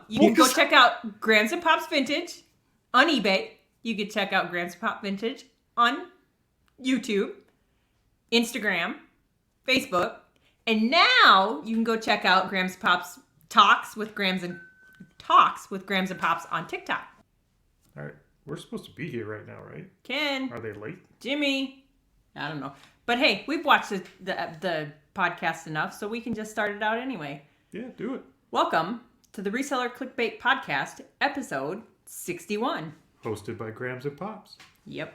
You can go check out Grams and Pops Vintage on eBay. You can check out Grams and Pop Vintage on YouTube, Instagram, Facebook. And now you can go check out Grams and Pops Talks with Grams and Pops on TikTok. All right. We're supposed to be here right now, right? Ken. Are they late? Jimmy. I don't know. But hey, we've watched the podcast enough, so we can just start it out anyway. Yeah, do it. Welcome to the Reseller Clickbait Podcast, episode 61. Hosted by Grams and Pops. Yep.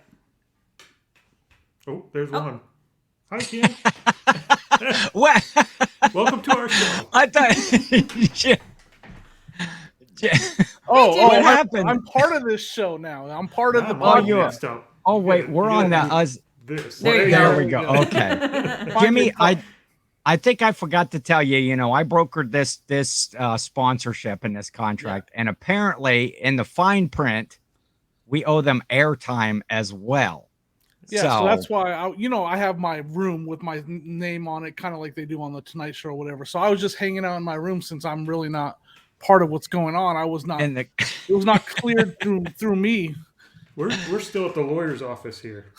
Oh, there's one. Hi, Ken. What? Welcome to our show. I thought... what happened? I'm part of this show now. I'm part of the podcast. Oh, wait, we're on that. This. There we go. Okay. Jimmy, I think I forgot to tell you, I brokered this sponsorship and this contract. And apparently in the fine print, we owe them airtime as well. Yeah, so that's why I have my room with my name on it, kind of like they do on the Tonight Show or whatever. So I was just hanging out in my room since I'm really not part of what's going on. I was not. It was not cleared through me. We're still at the lawyer's office here.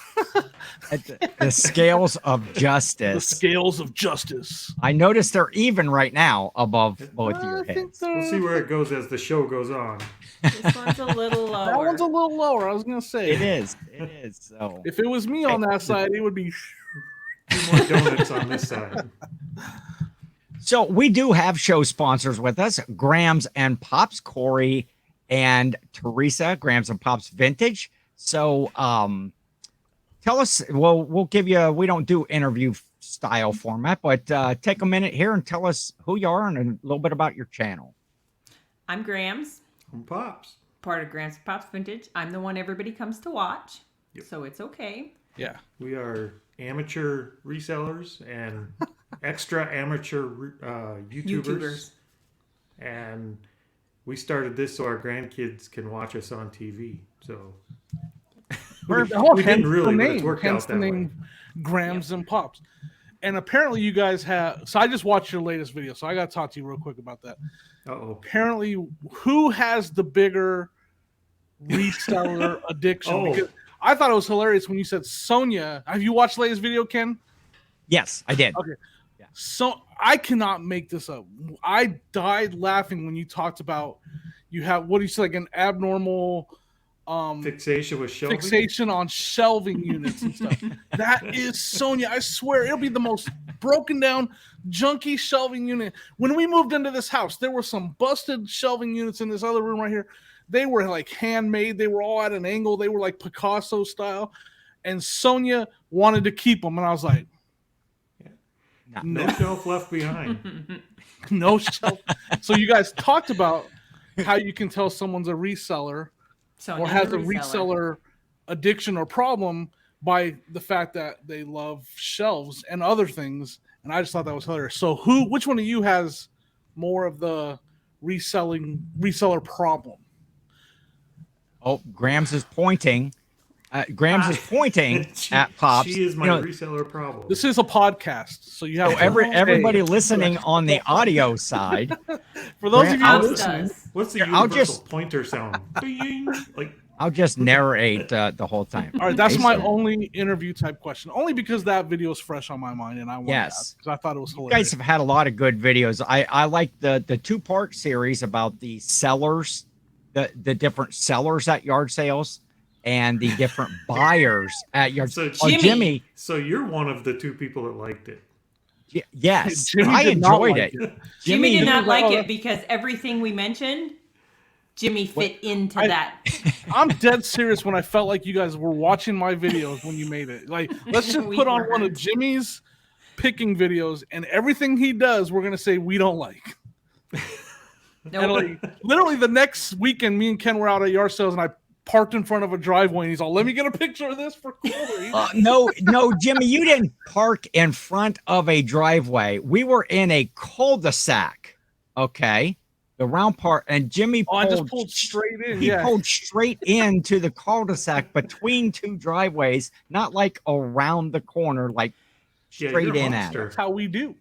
The scales of justice. The scales of justice. I noticed they're even right now above both of your heads. We'll see where it goes as the show goes on. This one's a little lower. That one's a little lower. I was gonna say it is. So if it was me on that side, it would be 2 more donuts on this side. So we do have show sponsors with us: Grams and Pops, Corey and Teresa, Grams and Pops Vintage. So tell us, we'll give you, we don't do interview style format, but take a minute here and tell us who you are and a little bit about your channel. I'm Grams. I'm Pops. Part of Grams and Pops Vintage. I'm the one everybody comes to watch. Yep. So it's okay. Yeah. We are amateur resellers and extra amateur YouTubers. And we started this so our grandkids can watch us on TV. So we didn't really, but it's worked out that way. Grams and Pops. And apparently you guys have, so I just watched your latest video, so I got to talk to you real quick about that. Apparently, who has the bigger reseller addiction? Because I thought it was hilarious when you said Sonia. Have you watched the latest video, Ken? Yes, I did. Okay. Yeah. So I cannot make this up. I died laughing when you talked about you have, what do you say, like an abnormal fixation on shelving units and stuff. That is Sonia. I swear it'll be the most broken down junky shelving unit. When we moved into this house, there were some busted shelving units in this other room right here. They were like handmade. They were all at an angle. They were like Picasso style. And Sonia wanted to keep them. And I was like, no shelf left behind. No shelf. So you guys talked about how you can tell someone's a reseller or has a reseller addiction or problem by the fact that they love shelves and other things. And I just thought that was hilarious. So which one of you has more of the reseller problem? Oh, Grams is pointing. Grams is pointing at Pops. She is my reseller problem. This is a podcast, so you have everybody listening on the audio side. For those of you listening, what's the universal pointer sound? I'll just narrate the whole time. All right, that's my only interview type question. Only because that video is fresh on my mind, and I want because I thought it was hilarious. You guys have had a lot of good videos. I like the 2-part series about the sellers, the different sellers at yard sales. And the different buyers at your Jimmy. So you're one of the 2 people that liked it. Yes, I enjoyed it. Jimmy did not like it because everything we mentioned, Jimmy fit into that. I'm dead serious when I felt like you guys were watching my videos when you made it. Like, let's just put on one of Jimmy's picking videos, and everything he does, we're gonna say we don't like. Literally the next weekend, me and Ken were out at yard sales, and I parked in front of a driveway, and he's all, let me get a picture of this for Corey. No, Jimmy, you didn't park in front of a driveway. We were in a cul-de-sac, okay? The round part, and Jimmy I just pulled straight in. He pulled straight into the cul-de-sac between 2 driveways, not like around the corner, like straight in at it. That's how we do.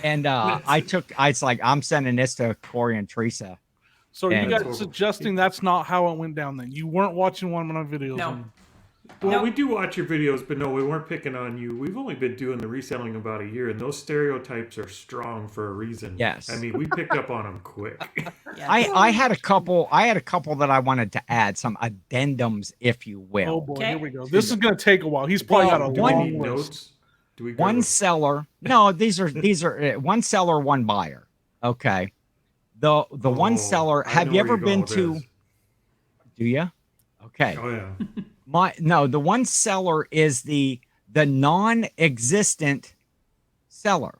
And I was like, I'm sending this to Corey and Teresa. So And- you guys suggesting that's not how it went down then? You weren't watching one of my videos? No. Well, we do watch your videos, but no, we weren't picking on you. We've only been doing the reselling about a year, and those stereotypes are strong for a reason. Yes. I mean, we picked up on them quick. Yeah. I had a couple that I wanted to add, some addendums, if you will. Oh boy, Okay. here we go. This is going to take a while. He's probably got a Do we long need list. notes? Do we go One seller. No, these are one seller, one buyer. Okay. The one seller. I Have know you where ever you're been going to? with this. Do you? Okay. Oh yeah. The one seller is the non-existent seller,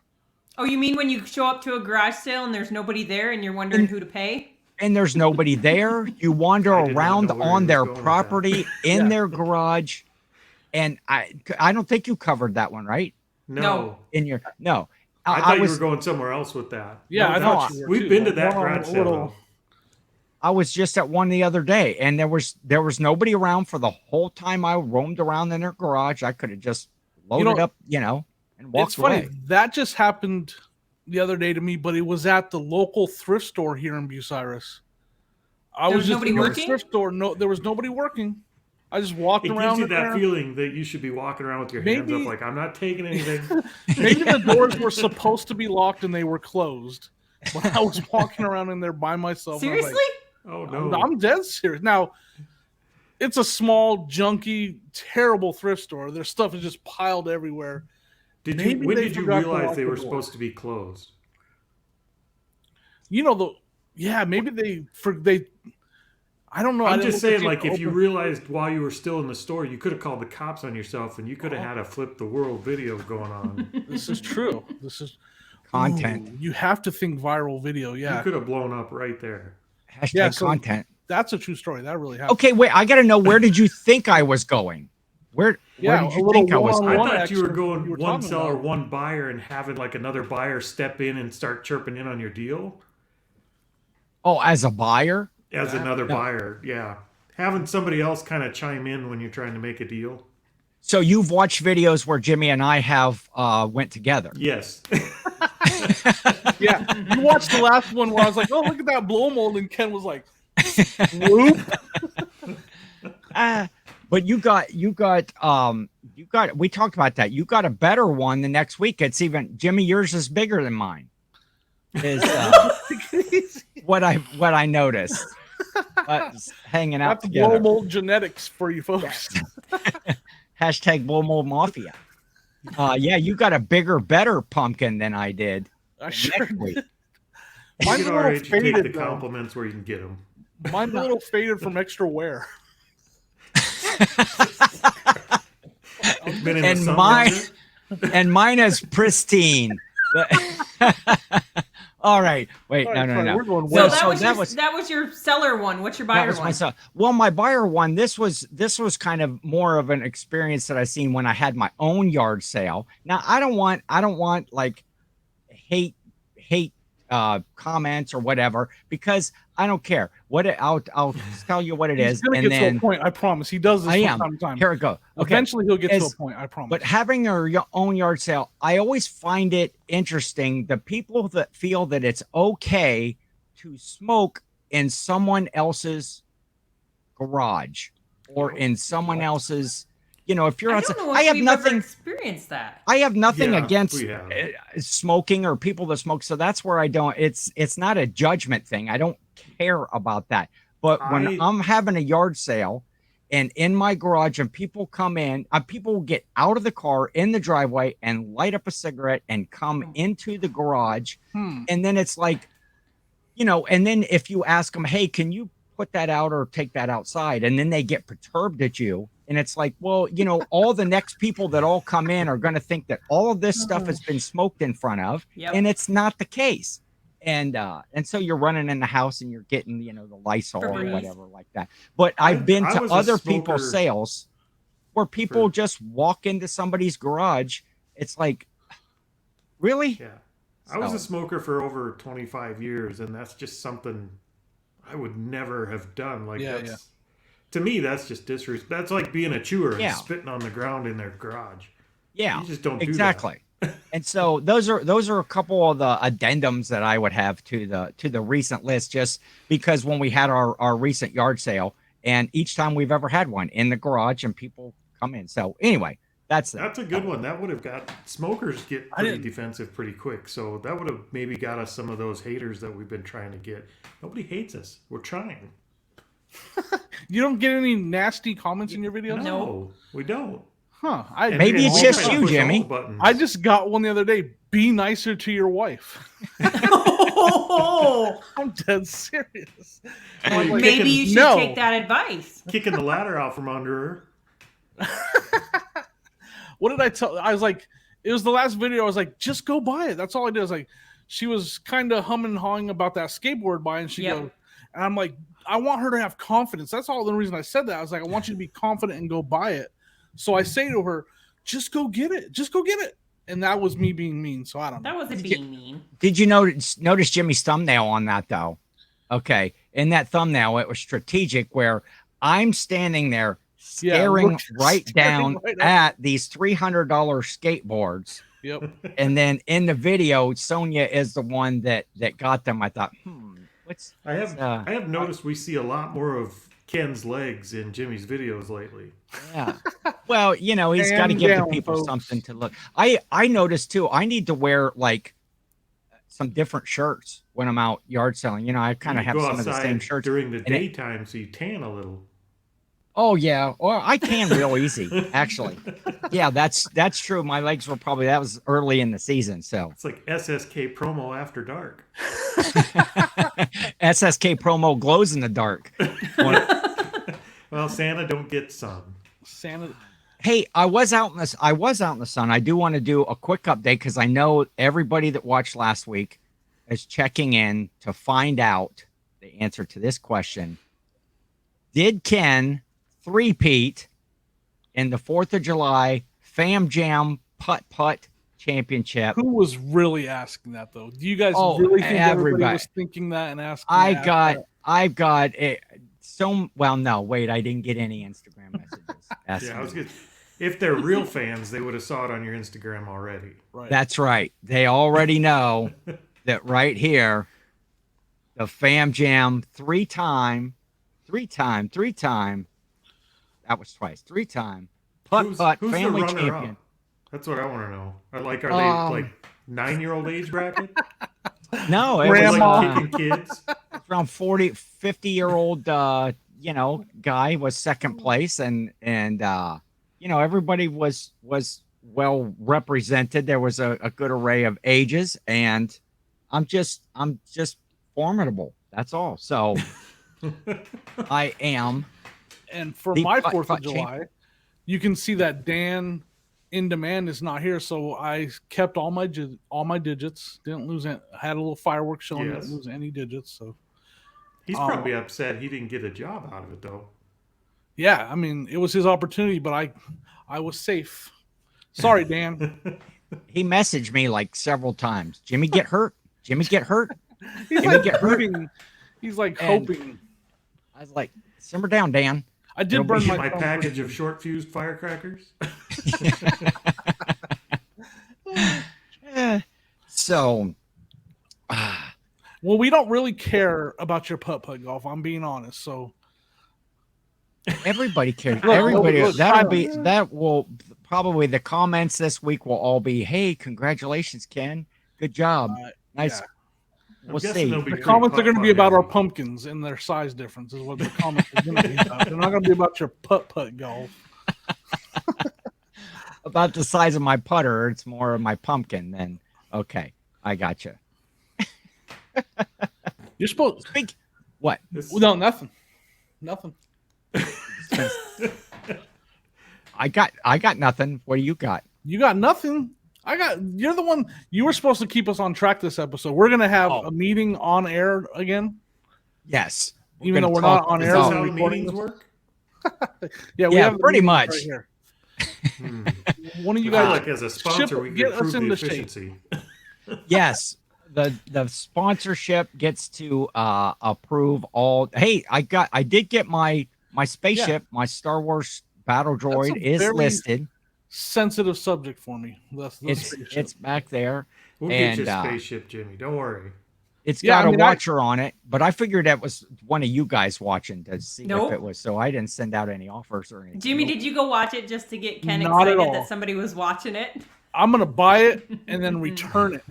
Oh, you mean when you show up to a garage sale and there's nobody there and you're wondering who to pay? and there's nobody there. You wander I did not around know where he on was their going with that. property in their garage, and I don't think you covered that one, right? No. In your no. I thought you was were going somewhere else with that. Yeah, No, I thought you were we've too. been to that One garage sale. little- though. I was just at one the other day, and there was nobody around for the whole time I roamed around in their garage. I could have just loaded up, and walked It's funny. away. That just happened the other day to me, but it was at the local thrift store here in Bucyrus. There was just nobody in the working? thrift store. No, there was nobody working. I just walked It around gives you in that there. feeling that you should be walking around with your hands Maybe- up, like I'm not taking anything. Maybe the doors were supposed to be locked and they were closed. But I was walking around in there by myself. and I was Seriously? Oh like, no! I'm dead serious. Now, it's a small, junky, terrible thrift store. Their stuff is just piled everywhere. When maybe they did you forgot to realize lock they the were door. supposed to be closed? Maybe they. I don't know. I I'm didn't just look at saying, the like, if you open- realized while you were still in the store, you could have called the cops on yourself, and you could have had a flip the world video going on. This is true. This is Content. Ooh, you have to think viral video. You Yeah, could have blown up right there. Hashtag Yeah, so- content. that's a true story. That really happened. Okay, wait. I got to know, where did you think I was going? Where Yeah, did a you little think I was? one-on-one. I Going? thought you were extra going you were one talking seller, about. one buyer, and having like another buyer step in and start chirping in on your deal Oh, as a buyer? as another No. buyer. Yeah, having somebody else kind of chime in when you're trying to make a deal. So you've watched videos where Jimmy and I have went together. Yes. Yeah, you watched the last one where I was like, "Oh, look at that blow mold," and Ken was like, "Whoop." But you got we talked about that. You got a better one the next week. It's even Jimmy, yours is bigger than mine. Is what I noticed. Just hanging out That's blow together. mold genetics for you folks. Hashtag blow mold mafia. Yeah, you got a bigger, better pumpkin than I did. I sure Next week. did. You Mine's get a our little age, you take the faded, though. compliments where you can get them. Mine's a little faded from extra wear. It's been in And the sun mine- longer. And mine is pristine. All right. Wait, All right, no. sorry, we're going So, Well, way that was your seller one. What's your That buyer was one? myself. Well, my buyer one, this was kind of more of an experience that I seen when I had my own yard sale. Now, I don't want like hate comments or whatever, because I don't care. I'll tell you what it He's is, gonna and get to a then point. I promise. He does this I from am. time to time. Here we go. Okay. Eventually, he'll get to a As- point. I promise. But having your own yard sale, I always find it interesting, the people that feel that it's okay to smoke in someone else's garage or in someone else's, if you're I outside. don't know if I have we've nothing. ever experienced that. I have nothing Yeah, against we have. smoking or people that smoke. So that's where I don't. It's not a judgment thing. I don't care about that. But when I'm having a yard sale and in my garage and people come in, people will get out of the car in the driveway and light up a cigarette and come into the garage. And then it's like, and then if you ask them, hey, can you put that out or take that outside? And then they get perturbed at you. And it's like, well, all the next people that all come in are going to think that all of this stuff has been smoked in front of, Yep. and it's not the case. And so you're running in the house and you're getting, the Lysol or Febreze. whatever like that. But I've been I to was a other smoker people's sales where people for- just walk into somebody's garage. It's like, really? Yeah. I was So- a smoker for over 25 years, and that's just something I would never have done. Like, to me, that's just disrespect. That's like being a chewer and Yeah. spitting on the ground in their garage. Yeah, You just don't do exactly. And so those are a couple of the addendums that I would have to the recent list, just because when we had our recent yard sale, and each time we've ever had one in the garage and people come in. So anyway, that's a good one. That would have got smokers get pretty defensive pretty quick. So that would have maybe got us some of those haters that we've been trying to get. Nobody hates us. We're trying. You don't get any nasty comments in your videos? No, we don't. Huh. Maybe it's just you, Jimmy. I just got one the other day. Be nicer to your wife. I'm dead serious. Maybe you should take that advice. Kicking the ladder out from under her. What did I tell? I was like, it was the last video. I was like, just go buy it. That's all I did. I was like, she was kind of humming and hawing about that skateboard buy, and she goes, and I'm like, I want her to have confidence. That's all the reason I said that. I was like, I want you to be confident and go buy it. So I say to her, just go get it. Just go get it. And that was me being mean. So I don't know. That wasn't being mean. Did you notice Jimmy's thumbnail on that, though? Okay. In that thumbnail, it was strategic, where I'm standing there staring right down at these $300 skateboards. Yep. And then in the video, Sonia is the one that got them. I thought, I have noticed we see a lot more of Ken's legs in Jimmy's videos lately. Yeah. Well, he's got to give the people something to look. I noticed too, I need to wear like some different shirts when I'm out yard selling. I kind of have some of the same shirts during the daytime, so you tan a little. Oh yeah, or I tan real easy, actually. Yeah, that's true. My legs were that was early in the season, so it's like SSK promo after dark. SSK promo glows in the dark. Well, Santa don't get sun. Santa. Hey, I was out in the sun. I do want to do a quick update because I know everybody that watched last week is checking in to find out the answer to this question. Did Ken three-peat in the 4th of July Fam Jam Putt Championship? Who was really asking that, though? Do you guys really think everybody was thinking that and asking? I've got it. No, wait, I didn't get any Instagram messages. I was good. If they're real fans, they would have saw it on your Instagram already. Right. That's right. They already know that right here, the Fam Jam three-time. That was twice. 3-time putt family champion. That's what I want to know. Are they like 9-year-old age bracket? No, it was like kicking kids. Around 40, 50-year-old guy was second place, and everybody was well represented. There was a good array of ages, and I'm just formidable. That's all. So I am. And for my 4th of July, you can see that Dan in demand is not here, so I kept all my digits. Didn't lose any. Had a little fireworks show. Didn't lose any digits. So he's probably upset he didn't get a job out of it, though. Yeah, I mean, it was his opportunity, but I was safe. Sorry, Dan. He messaged me like several times. Jimmy get hurt. Jimmy get hurt. He's Jimmy like get hurt. He's like hoping. I was like, simmer down, Dan. I did burn my package of short fused firecrackers. So, well, we don't really care about your putt golf. I'm being honest. So everybody cares. That will probably the comments this week will all be, "Hey, congratulations, Ken. Good job. Nice." Yeah. We'll see. The comments are going to be about our pumpkins and their size difference is what the comments are going to be about. They're not going to be about your putt golf. About the size of my putter, it's more of my pumpkin than. Okay, I got you. You're supposed to speak. What? No, nothing. I got nothing. What do you got? You got nothing. You're the one. You were supposed to keep us on track this episode. We're gonna have a meeting on air again. Yes, even though we're not on air. Is this how meetings work? We have pretty much. Right here. One of you guys, like as a sponsor, we get us in the efficiency. Yes, the sponsorship gets to approve all. Hey, I did get my spaceship, my Star Wars battle droid is listed. sensitive subject for me. It's back there. We'll get you a spaceship, Jimmy. Don't worry. It's got a watcher on it, but I figured that was one of you guys watching to see if it was. So I didn't send out any offers or anything. Jimmy, did you go watch it just to get Ken excited that somebody was watching it? I'm gonna buy it and then return it.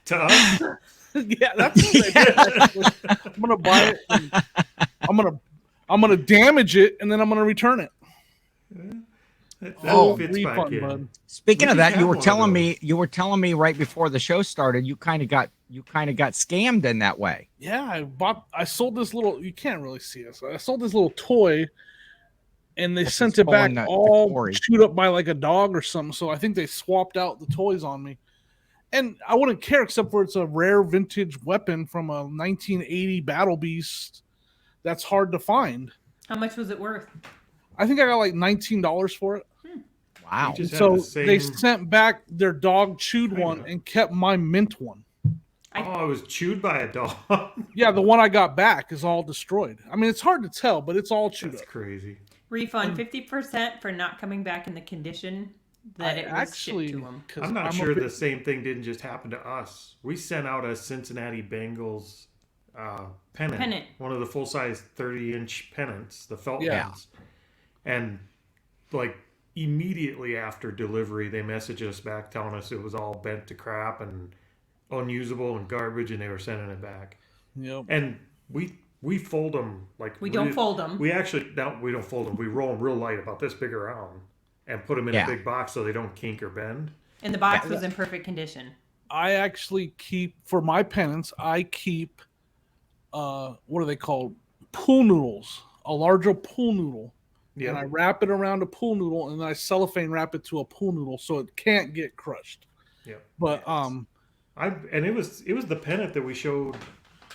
To us? Yeah, that's what I'm gonna buy it. And I'm gonna damage it and then I'm gonna return it. Refund, bud. Speaking of that, you were telling me right before the show started, you kind of got scammed in that way. Yeah, I sold this little. You can't really see this. I sold this little toy, and they sent it back all chewed up by like a dog or something. So I think they swapped out the toys on me, and I wouldn't care except for it's a rare vintage weapon from a 1980 Battle Beast that's hard to find. How much was it worth? I think I got like $19 for it. Wow. So they sent back their dog chewed one and kept my mint one. Oh, it was chewed by a dog. Yeah, the one I got back is all destroyed. I mean, it's hard to tell, but it's all chewed up. That's crazy. Refund 50% for not coming back in the condition that it was shipped to them. I'm not sure the same thing didn't just happen to us. We sent out a Cincinnati Bengals pennant. One of the full-size 30-inch pennants, the felt ones. And like immediately after delivery, they messaged us back telling us it was all bent to crap and unusable and garbage, and they were sending it back. Yep. And we fold them like we don't fold them. We don't fold them. We roll them real light, about this big around, and put them in a big box so they don't kink or bend. And the box was in perfect condition. I actually keep, for my pennants, I keep what are they called? Pool noodles. A larger pool noodle. Yep. And I wrap it around a pool noodle, and then I cellophane wrap it to a pool noodle so it can't get crushed. Yeah. But it was the pennant that we showed.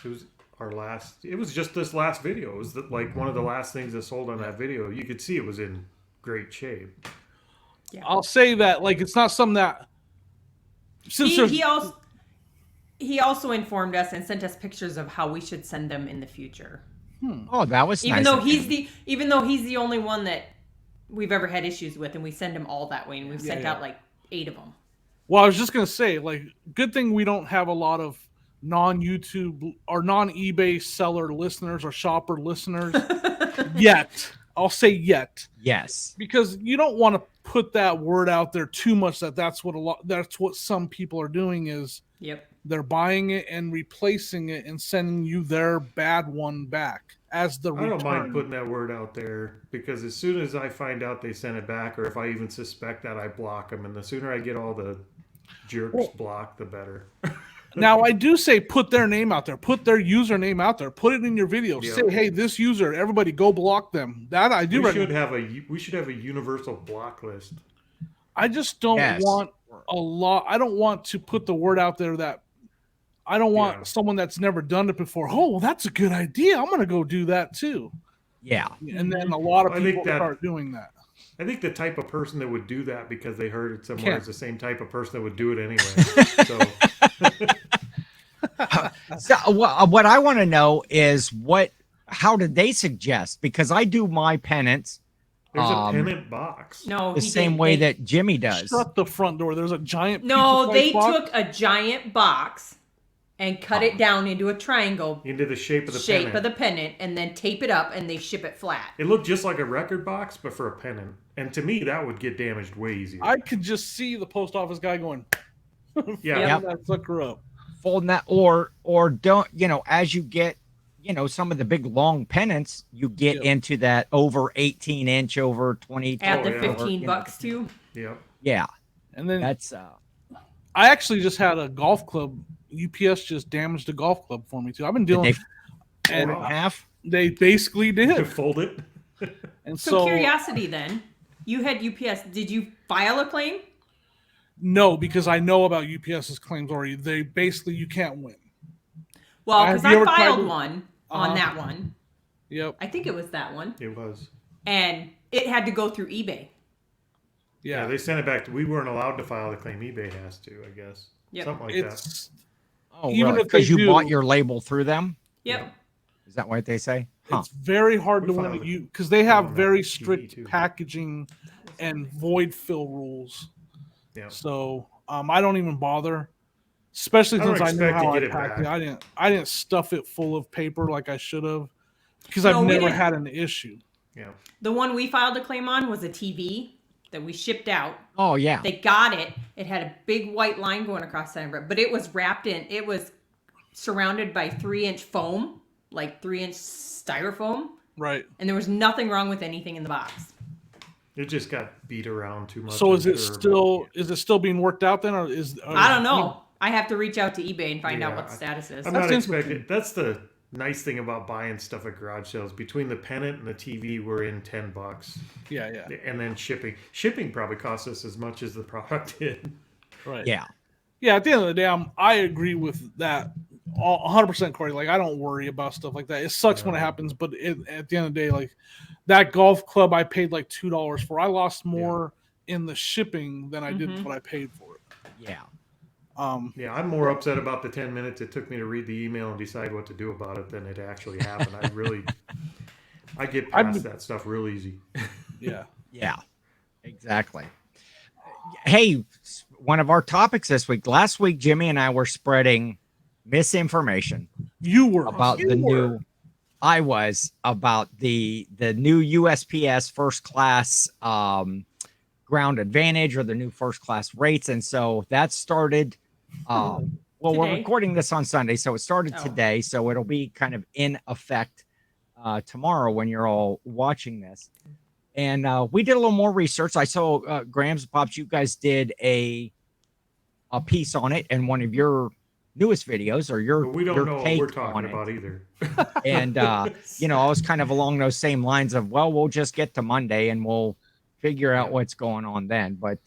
It was our last. It was just this last video. It was like one of the last things that sold on that video. You could see it was in great shape. Yeah. I'll say that it's not something that. He also informed us and sent us pictures of how we should send them in the future. Oh, that was even nice. Even though he's the only one that we've ever had issues with, and we send him all that way, and we've sent out like 8 of them. Well, I was just gonna say, good thing we don't have a lot of non-YouTube or non-eBay seller listeners or shopper listeners yet. I'll say yet. Yes. Because you don't want to put that word out there too much that's what some people are doing is. Yep. They're buying it and replacing it and sending you their bad one back as the return. I don't mind putting that word out there, because as soon as I find out they sent it back, or if I even suspect that, I block them. And the sooner I get all the jerks blocked, the better. Now, I do say put their name out there. Put their username out there. Put it in your video. Yep. Say, hey, this user, everybody go block them. That I do. We should have a universal block list. I just don't want a lot. I don't want to put the word out there that I don't want someone that's never done it before. Oh, well, that's a good idea. I'm going to go do that too. Yeah. And then a lot of people start doing that. I think the type of person that would do that because they heard it somewhere is the same type of person that would do it anyway. So what I want to know is how did they suggest? Because I do my pennants. There's a pennant box. No, the same way that Jimmy does. Shut the front door. There's a giant. No, they took a giant box and cut it down into a triangle. Into the shape of the pennant, and then tape it up, and they ship it flat. It looked just like a record box, but for a pennant. And to me, that would get damaged way easier. I could just see the post office guy going, that sucker up. Folding that, or don't, as you get, some of the big long pennants, you get into that over 18-inch, over 20. At the $15 too. Yeah. Yeah. And then that's, I actually just had a golf club. UPS just damaged a golf club for me too. I've been dealing. And half. They basically did fold it. And so curiosity then, you had UPS. Did you file a claim? No, because I know about UPS's claims already. They basically you can't win. Well, because I filed one on that one. Yep. I think it was that one. It was. And it had to go through eBay. Yeah, they sent it back. We weren't allowed to file the claim. eBay has to, I guess. Yep. Something like that. Oh, even if because you bought your label through them? Yep. Is that what they say? It's very hard to limit you because they have very strict too. packaging and void fill rules. Yeah. So I don't even bother, especially since I know how I packed it. I didn't stuff it full of paper like I should have because I've never had an issue. Yeah. The one we filed a claim on was a TV that we shipped out. Oh yeah. They got it. It had a big white line going across the center, but it was wrapped in. It was surrounded by 3-inch foam, like 3-inch styrofoam. Right. And there was nothing wrong with anything in the box. It just got beat around too much. So is it still being worked out then, or I don't know. I have to reach out to eBay and find out what the status is. I'm not expecting. That's the nice thing about buying stuff at garage sales. Between the pennant and the TV, we're in $10. Yeah. And then shipping. Shipping probably costs us as much as the product did. Right. Yeah. Yeah. At the end of the day, I agree with that 100%, Corey. Like, I don't worry about stuff like that. It sucks when it happens, but at the end of the day, like that golf club I paid like $2 for. I lost more in the shipping than I did what I paid for it. Yeah. I'm more upset about the 10 minutes it took me to read the email and decide what to do about it than it actually happened. I get past that stuff real easy. Yeah. Yeah. Exactly. Hey, one of our topics this week. Last week, Jimmy and I were spreading misinformation. I was about the new USPS first class ground advantage or the new first class rates, and so that started. Well, today? We're recording this on Sunday, so it started today. So it'll be kind of in effect tomorrow when you're all watching this. And we did a little more research. I saw Grams and Pops, you guys did a piece on it in one of your newest videos, or your we don't know what we're talking about either. And I was kind of along those same lines of, well, we'll just get to Monday and we'll figure out what's going on then. But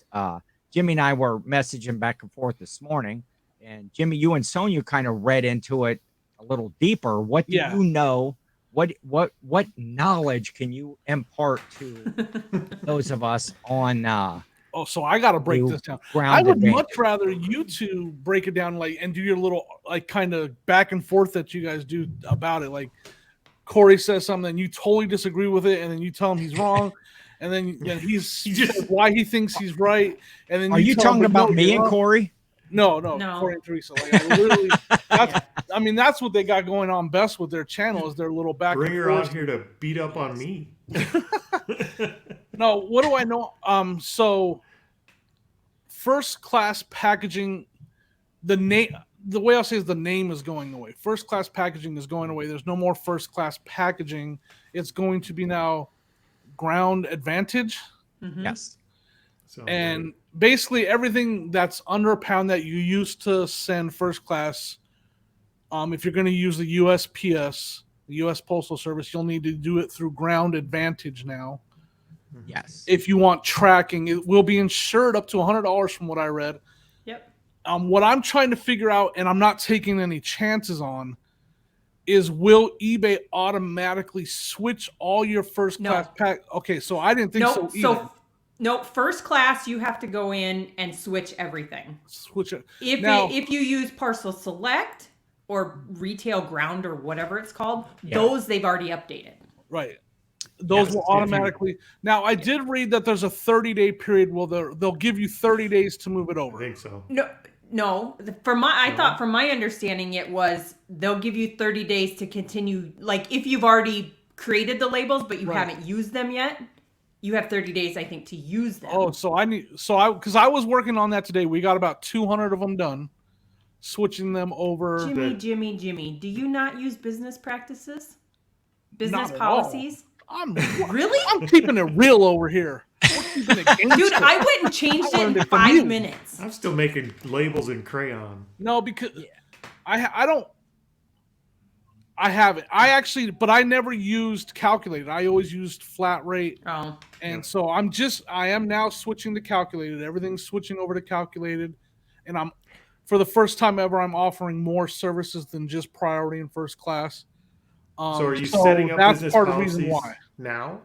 Jimmy and I were messaging back and forth this morning, and Jimmy, you and Sonia kind of read into it a little deeper. What do you know? What knowledge can you impart to those of us on so I got to break this down. I would much rather you two break it down and do your little kind of back and forth that you guys do about it. Like Corey says something and you totally disagree with it, and then you tell him he's wrong, and then he says why he thinks he's right, and then are you talking about me and Corey? No, Corey and Teresa. That's what they got going on best with their channel is their little back. Bring her out here to beat up on me. No, what do I know? So first class packaging, the way I'll say is the name is going away. First class packaging is going away. There's no more first class packaging. It's going to be now ground advantage. Mm-hmm. Yes. And basically everything that's under a pound that you used to send first class, if you're going to use the USPS, the U.S. Postal Service, you'll need to do it through ground advantage now. Yes. If you want tracking, it will be insured up to $100 from what I read. Yep. What I'm trying to figure out, and I'm not taking any chances on, is will eBay automatically switch all your first class pack? Okay, so I didn't think so either. No, first class, you have to go in and switch everything. Switch it. If you use Parcel Select or Retail Ground or whatever it's called, those they've already updated. Right. Those will automatically. Now, I did read that there's a 30-day period where they'll give you 30 days to move it over. I think so. No. I thought from my understanding it was they'll give you 30 days to continue. Like if you've already created the labels but you haven't used them yet. You have 30 days, I think, to use them. Oh, because I was working on that today. We got about 200 of them done, switching them over. Jimmy, do you not use business practices? Business policies? Really? I'm keeping it real over here. Dude, I went and changed it in 5 minutes. I'm still making labels in crayon. No, because I don't. I haven't. But I never used calculated. I always used flat rate. Oh. And so I am now switching to calculated. Everything's switching over to calculated. And for the first time ever, I'm offering more services than just priority and first class. So are you setting up business policies now?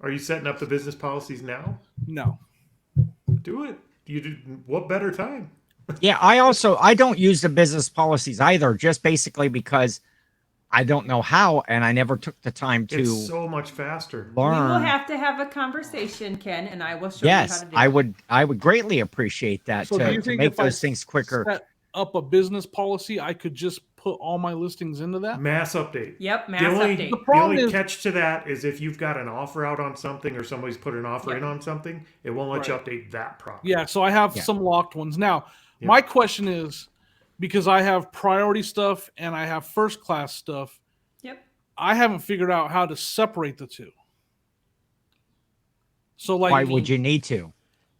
Are you setting up the business policies now? No. Do it. What better time? Yeah, I don't use the business policies either, just basically because I don't know how, and I never took the time to It's so much faster. We will learn. have to have a conversation, Ken, and I will show you how Yes, to do I it. would. I would greatly appreciate that So do you to think make if I those things quicker. set up a business policy, I could just put all my listings into that? Mass update. Yep, mass The only, update. The the problem only is- catch to that is if you've got an offer out on something or somebody's put an offer Yep. in on something, it won't let you Right. update that property. Yeah, so I have Yeah. some locked ones. Now, Yeah. my question is, because I have priority stuff and I have first class stuff, Yep. I haven't figured out how to separate the two. So like, Why would you need to?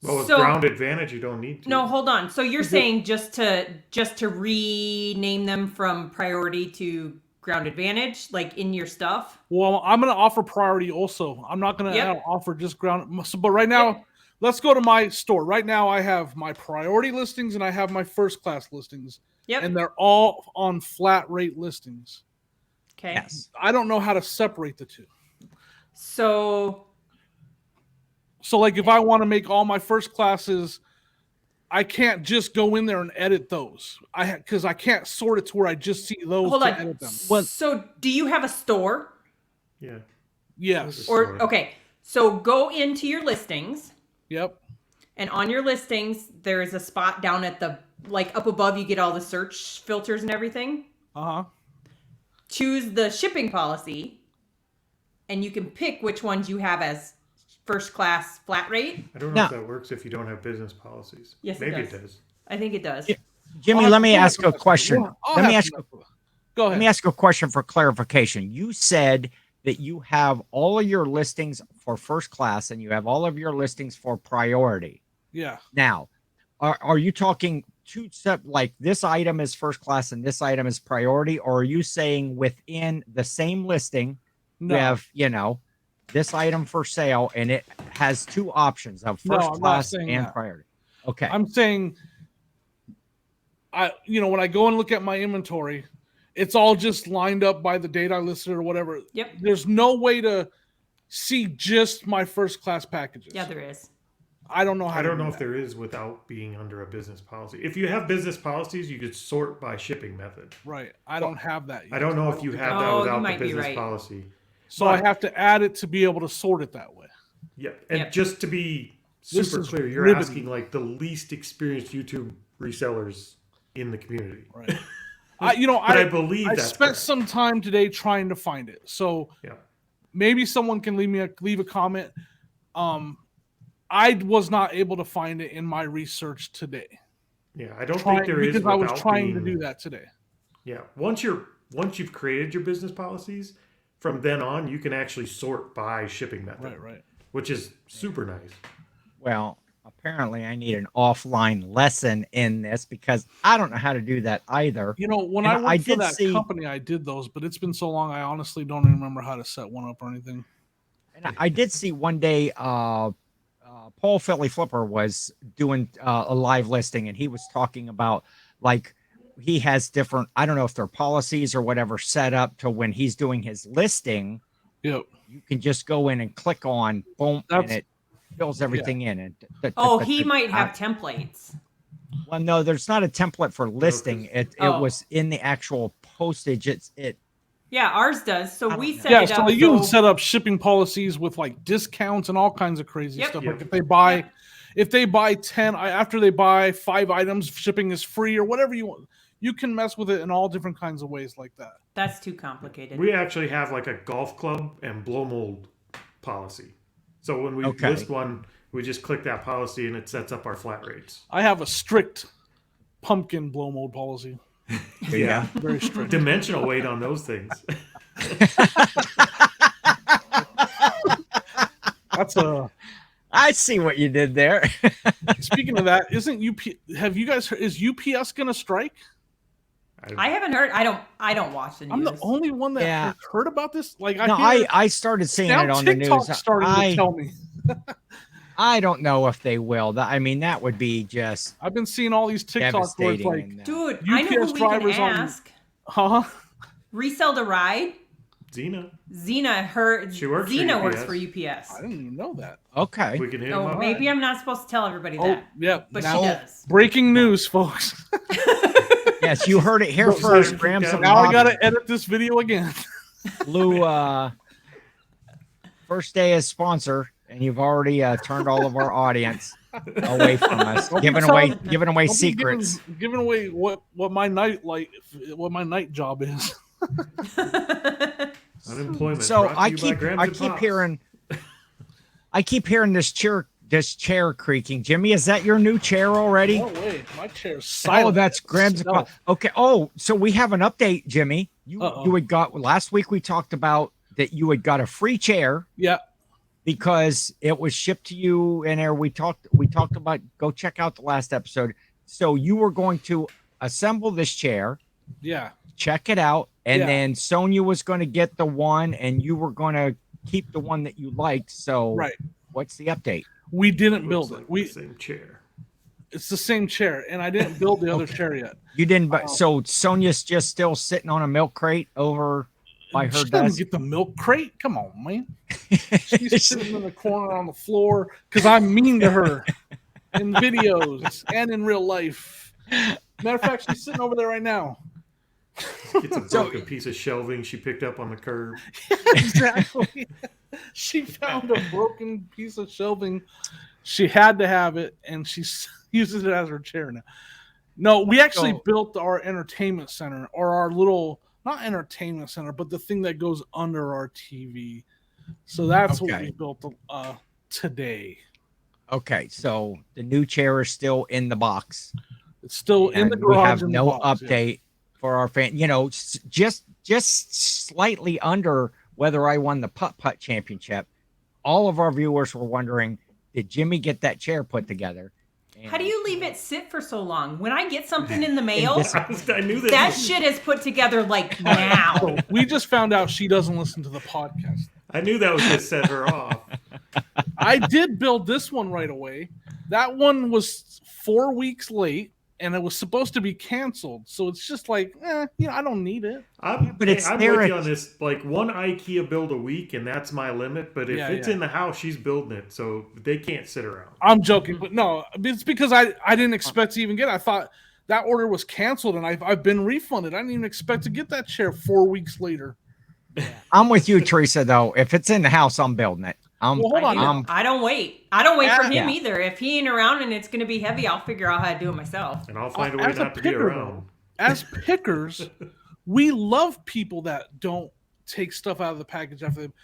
Well, with So- ground advantage, you don't need to. No, hold on. So you're Is it- saying just to rename them from priority to ground advantage, like in your stuff? well, I'm going to offer priority also. I'm not going to Yep. offer just ground. But right now, Yep. let's go to my store. Right now, I have my priority listings and I have my first class listings, Yep. and they're all on flat rate listings. Okay. Yes. I don't know how to separate the two. So So, like, if I want to make all my first classes, I can't just go in there and edit those. Because I can't sort it to where I just see those hold to on. edit them. Well- So do you have a store? Yeah. Yes. Or Sorry. okay. So go into your listings, Yep. and on your listings there is a spot down at the like up above, you get all the search filters and everything. Uh huh. Choose the shipping policy, and you can pick which ones you have as first class flat rate. I don't know Now- if that works if you don't have business policies. Yes, it Maybe does. it does. I think it does. Yeah. Jimmy, let me ask a question. Let me ask Go Let ahead. me ask you a question for clarification. You said that you have all of your listings for first class and you have all of your listings for priority. Yeah. Now, are you talking two like this item is first class and this item is priority, or are you saying within the same listing No. you have, this item for sale and it has two options of No, first I'm not class saying and that. priority? Okay. I'm saying, when I go and look at my inventory, it's all just lined up by the date I listed or whatever. Yep. There's no way to see just my first class packages. Yeah, there is. I don't know how. I to don't do know that. if there is without being under a business policy. If you have business policies, you could sort by shipping method. Right. I don't have that yet. I don't know if you think have Oh, that you without the might be business right. policy. So I have to add it to be able to sort it that way. Yep. And Yep. just to be This super is clear, you're riveting. asking like the least experienced YouTube resellers in the community. Right. But I believe I that's spent correct. some time today trying to find it. So Yeah. maybe someone can leave a comment. I was not able to find it in my research today. Yeah. I don't think there is because I was without trying to being- do that today. Yeah. Once you've created your business policies, from then on you can actually sort by shipping method. Right. Which is super nice. Well, apparently I need an offline lesson in this because I don't know how to do that either. When And I worked for did that see- company, I did those, but it's been so long, I honestly don't even remember how to set one up or anything. And I did see one day Paul Philly Flipper was doing a live listing and he was talking about like he has different, I don't know if they're policies or whatever set up to when he's doing his listing, Yep. you can just go in and click on boom and That's- it fills everything in. And Oh, he might have templates. Well, no, there's not a template for listing. It Oh. was in the actual postage. It Yeah, ours does. So I we don't know. set Yeah, it so up. you can set up shipping policies with like discounts and all kinds of crazy Yep. stuff. Yep. Like if they buy 10 after they buy 5 items, shipping is free or whatever you want. You can mess with it in all different kinds of ways like that. That's too complicated. We actually have like a golf club and blow mold policy. So when we Okay. list one, we just click that policy and it sets up our flat rates. I have a strict pumpkin blow mold policy. Yeah. Very strict. Dimensional weight on those things. That's a I see what you did there. speaking of that, isn't have you guys heard, is UPS gonna strike? I haven't heard. I don't watch the news. I'm the only one that Yeah. has heard about this. Like No, I started seeing now it on the TikTok news. starting to tell me. I don't know if they will. I mean, that would be just I've been seeing all these TikToks where it's devastating. like, and, Dude, I know UPS who we can drivers on- ask. huh? Resell the ride. Xena, Xena, She works for Xena works UPS. for UPS. I didn't even know that. okay. we can hit them Oh, up. maybe I'm not supposed to tell everybody Oh, that, yeah. but now- she does. Breaking news, folks. Yes, you heard it here Sorry, first. kicked Grams out. and Now I Pops. gotta edit this video again. Lou, first day as sponsor, and you've already turned all of our audience away from us, giving away secrets. Giving away what my night job is. Unemployment. So brought to I you by Grams and keep Pops. hearing this chair creaking. Jimmy, is that your new chair already? No way, my chair's silent. Oh, that's Grams and Pops. Okay. Oh, so we have an update, Jimmy. You had got last week. We talked about that you had got a free chair. Yeah. Because it was shipped to you, and there we talked about. Go check out the last episode. So you were going to assemble this chair. Yeah. Check it out, and Yeah. then Sonia was going to get the one, and you were going to keep the one that you liked. So Right. what's the update? We didn't Looks build it. like the same chair. It's the same chair, and I didn't build the other chair yet. You didn't, but so Sonia's just still sitting on a milk crate over by her She doesn't desk. get the milk crate. Come on, man. She's sitting in the corner on the floor because I'm mean to her in videos and in real life. Matter of fact, she's sitting over there right now. It's a broken piece of shelving she picked up on the curb. Exactly. She found a broken piece of shelving. She had to have it, and she uses it as her chair now. No, we actually built our entertainment center, or our little, not entertainment center, but the thing that goes under our TV. So that's what we built today. Okay, so the new chair is still in the box. It's still in the garage. We have in the no box, update for our fan. You know, just slightly under whether I won the putt championship. All of our viewers were wondering, did Jimmy get that chair put together? And how do you leave it sit for so long? When I get something in the mail, I knew that shit is put together like now. So we just found out she doesn't listen to the podcast. I knew that was going to set her off. I did build this one right away. That one was 4 weeks late, and it was supposed to be canceled. So it's just like, I don't need it. I'm But it's with there you on this. Like one IKEA build a week, and that's my limit. But if it's in the house, she's building it, so they can't sit around. I'm joking, but no, it's because I didn't expect to even get it. I thought that order was canceled, and I've been refunded. I didn't even expect to get that chair 4 weeks later. I'm with you, Teresa, though. If it's in the house, I'm building it. Well, hold on. I don't wait. I don't wait for him Yeah. either. If he ain't around and it's going to be heavy, I'll figure out how to do it myself. And I'll find a way As a not to be picker, around. As pickers, we love people that don't take stuff out of the package after them.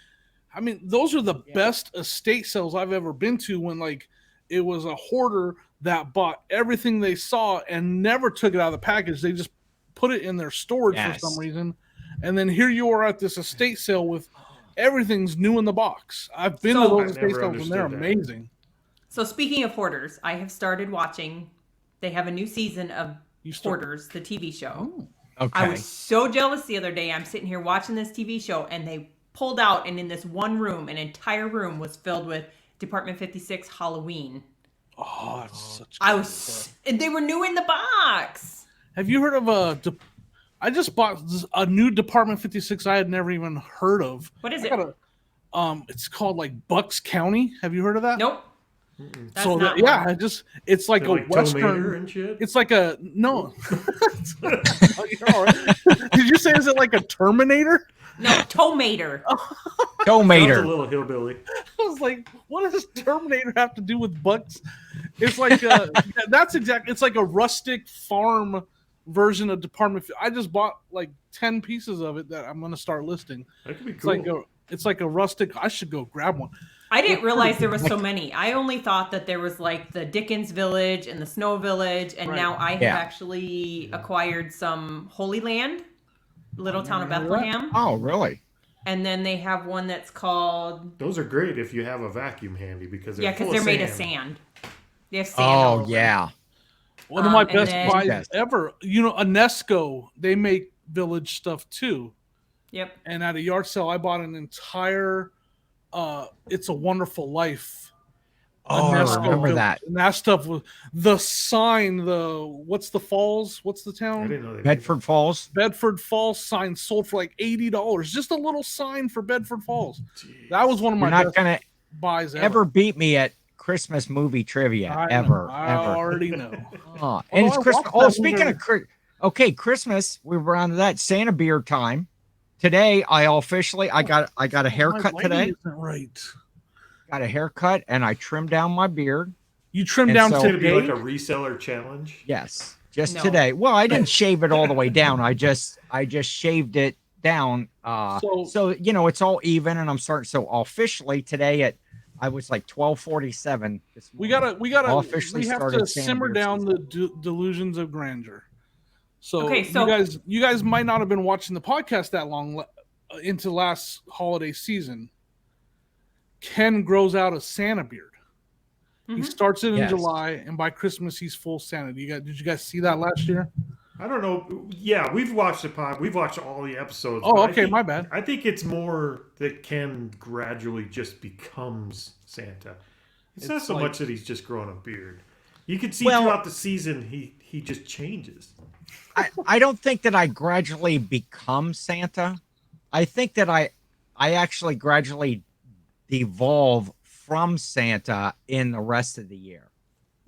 I mean, those are the best estate sales I've ever been to, when like it was a hoarder that bought everything they saw and never took it out of the package. They just put it in their storage for some reason. And then here you are at this estate sale with everything's new in the box. I've been to those estate sales and they're amazing. So speaking of hoarders, I have started watching. They have a new season of Hoarders, the TV show. Okay. I was so jealous the other day. I'm sitting here watching this TV show, and they pulled out, and in this one room, an entire room was filled with Department 56 Halloween. Oh, it's such. And they were new in the box. Have you heard of I just bought a new Department 56 I had never even heard of. What is it? It's called like Bucks County. Have you heard of that? Nope. It's like a Western. And shit? It's like a no. You're all right. Did you say is it like a Terminator? No, Tomater. Sounds a Tomater. little hillbilly. I was like, what does Terminator have to do with Bucks? It's like that's exactly. It's like a rustic farm version of Department. I just bought like 10 pieces of it that I'm going to start listing. That could be cool. It's like a rustic. I should go grab one. I didn't realize there was so many. I only thought that there was like the Dickens Village and the Snow Village, and now I have actually acquired some Holy Land, Little Town of Bethlehem. Oh, really? And then they have one that's called Those are great if you have a vacuum handy because they're made of sand. They have sand. all Oh, over. yeah. One of my and best then- buys ever. You know, Anesco, they make village stuff too. Yep. And at a yard sale, I bought an entire It's a Wonderful Life. Oh, I remember village. that. And that stuff was the sign, what's the falls? What's the I town? didn't know that. Bedford Falls. Bedford Falls sign sold for like $80. Just a little sign for Bedford Falls. That was one of my You're not best going to buys ever beat me at Christmas movie trivia. I Ever. already know. Oh, and it's I Christmas. watched Oh, that speaking movie. of Okay, Christmas. We were on that Santa beard time. Today, I got a haircut today. Isn't right. Got a haircut and I trimmed down my beard. You trimmed And down so- It's going to be today? like a reseller challenge. Yes, just No. today. Well, I didn't shave it all the way down. I just shaved it down. So it's all even, and I'm starting. So officially today I was like 12:47. We gotta I'll officially we have start to at Santa simmer beard down season. the delusions of grandeur. So, Okay, so- you guys might not have been watching the podcast that long into last holiday season. Ken grows out a Santa beard. He Mhm. starts it in Yes. July, and by Christmas he's full Santa. Did you guys see that last year? I don't know. Yeah, we've watched the pod. We've watched all the episodes. Oh, but I okay, think- my bad. I think it's more that Ken gradually just becomes Santa. It's not It's so like- much that he's just growing a beard. You can see Well- throughout the season he just changes. I don't think that I gradually become Santa. I think that I actually gradually devolve from Santa in the rest of the year.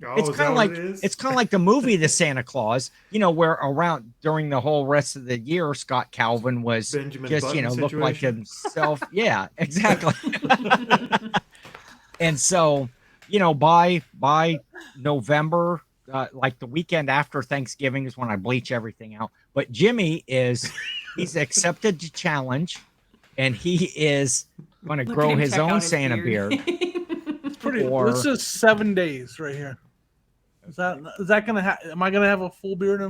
Oh, It's is kind that of what like it is? it's kind of like the movie The Santa Claus, where around during the whole rest of the year Scott Calvin was Benjamin just Button looked like situation. himself. Yeah, exactly. And so, by November, like the weekend after Thanksgiving is when I bleach everything out. But Jimmy he's accepted the challenge, and he is going to Look at grow him his check own out his Santa beard. Pretty. Or- This is 7 days right here. Is that gonna? Am I gonna have a full beard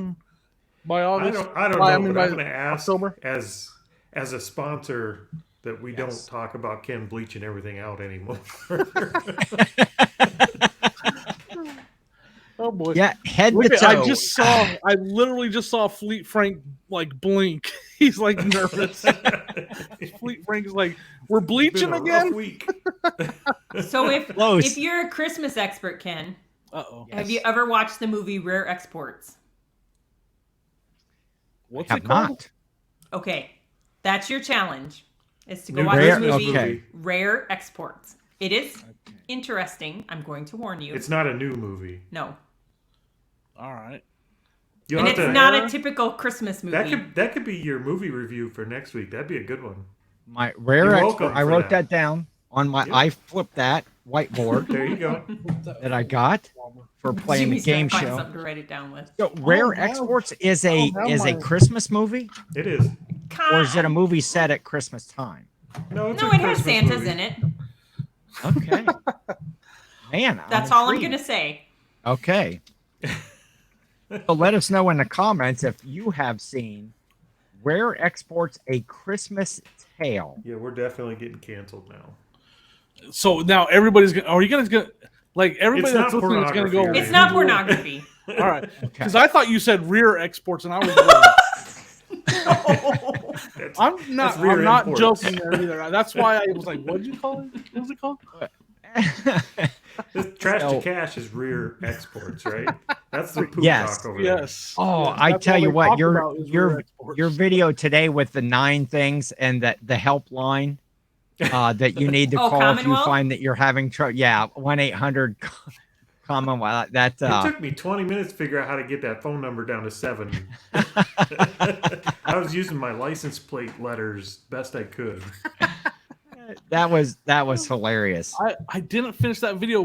by I August? don't By- know, I mean, but by I'm going to ask October? as a sponsor that we Yes. don't talk about Ken bleaching everything out anymore. Oh boy. Yeah, head Look to at, toe. I literally just saw Fleet Frank like blink. He's like nervous. Fleet Frank's like, we're It's bleaching been a again? rough week. So Close. if you're a Christmas expert, Ken, Uh-oh. have you ever watched the movie Rare Exports? What's Have it called? not. Okay, that's your challenge. Is to go New watch Rare- this movie okay. Rare Exports. It is interesting. I'm going to warn you. It's not a new movie. No, All right. You'll and have it's to- not a typical Christmas movie. that could be your movie review for next week. That'd be a good one. My rare You're expert. welcome I for wrote that. that down on my. Yep. I flipped that whiteboard There you go. that I got for playing Jimmy's the game gonna find show. something to write it down with. So, Rare wow. Exports is a Oh, is a my- Christmas movie, It is. or is it a movie set at Christmas time? No, it's No, a it has Christmas Santa's movie. in it. Okay, man, That's all I'm intrigued. gonna say. Okay. So let us know in the comments if you have seen Rare Exports A Christmas Tale. Yeah, we're definitely getting canceled now. So now everybody's gonna. Are you guys gonna like everybody It's that's not listening is gonna go? pornography, It's Yeah. not pornography. All right. Okay. Because I thought you said rear exports, and I was. That's, I'm not. That's rear I'm not imports. joking there either. That's why I was like, "What did you call it? What was it called?" this trash So- to cash is rear exports, right? That's the poop Yes. talk over there. Yes. Oh, Yes, I that's tell all you they what, talk about is rear your exports. your video today with the 9 things and the helpline that you need to Oh, call if you Commonwealth? find that you're having trouble. Yeah, 1-800 Commonwealth. That It took me 20 minutes to figure out how to get that phone number down to 7. I was using my license plate letters best I could. that was hilarious. I didn't finish that video.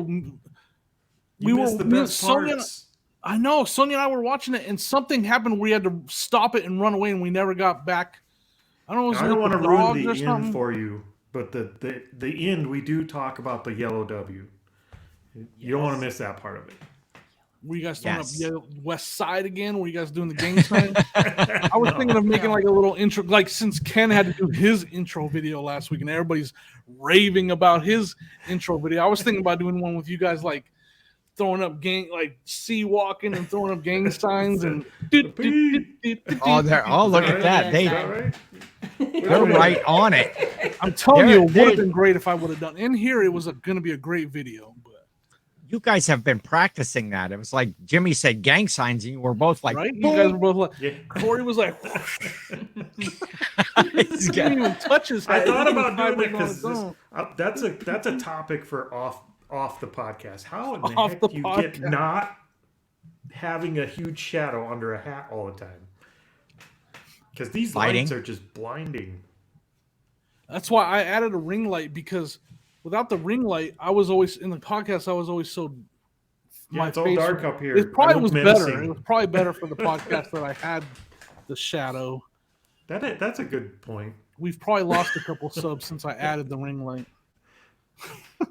You missed the best Sonia. parts. I know Sonia and I were watching it, and something happened where we had to stop it and run away, and we never got back. I don't know. Was I it don't with want the to ruin dogs the or end something? for you, but the end we do talk about the yellow W. You don't want to miss that part of it. Were you guys throwing Yes. up West Side again? Were you guys doing the gang sign? I was thinking of making like a little intro, like since Ken had to do his intro video last week and everybody's raving about his intro video. I was thinking about doing one with you guys, like throwing up gang, like sea walking and throwing up gang signs and. Oh, look at that. Is that right? They're right on it. I'm telling They're- you, it would they're- have been great if I would have done. In here, it was going to be a great video, but You guys have been practicing that. It was like Jimmy said gang signs, and you were both like, right? You guys were both like. Yeah. Corey was like, He's he got- didn't even touch his I head. thought He about was doing it on his because own. that's a topic for off the podcast. How in the Off heck the do you podcast. get not having a huge shadow under a hat all the time? Because these Lighting. lights are just blinding. That's why I added a ring light, because without the ring light, I was always in the podcast. I was always so. Yeah, it's all dark up here. It probably I look was menacing. better. It was probably better for the podcast that I had the shadow. That's a good point. We've probably lost a couple subs since I added the ring light.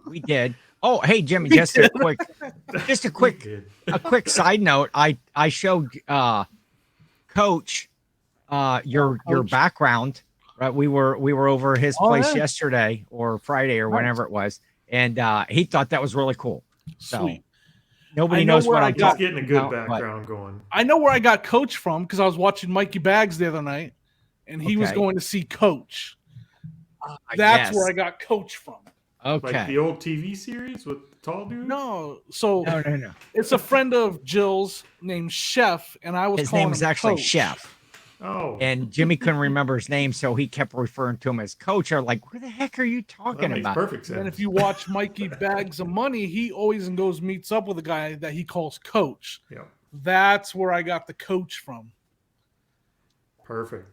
We did. Oh, hey Jimmy, just a quick side note. I showed Coach your background. Right, we were over his place yesterday or Friday or whenever it was, and he thought that was really cool. So Sweet. nobody knows what I'm Just talking getting a good about, background going. I know where I got Coach from, because I was watching Mikey Bags the other night, and he was going to see Coach. That's where I got Coach from. Okay. Like the old TV series with the tall dude? No. So No. it's a friend of Jill's named Chef, and I was His calling name him is actually Coach. Chef. Oh. And Jimmy couldn't remember his name, so he kept referring to him as Coach. I'm like, what the heck are you talking that makes about? perfect sense. And if you watch Mikey Bags of Money, he always meets up with a guy that he calls Coach. Yeah. That's where I got the Coach from. Perfect.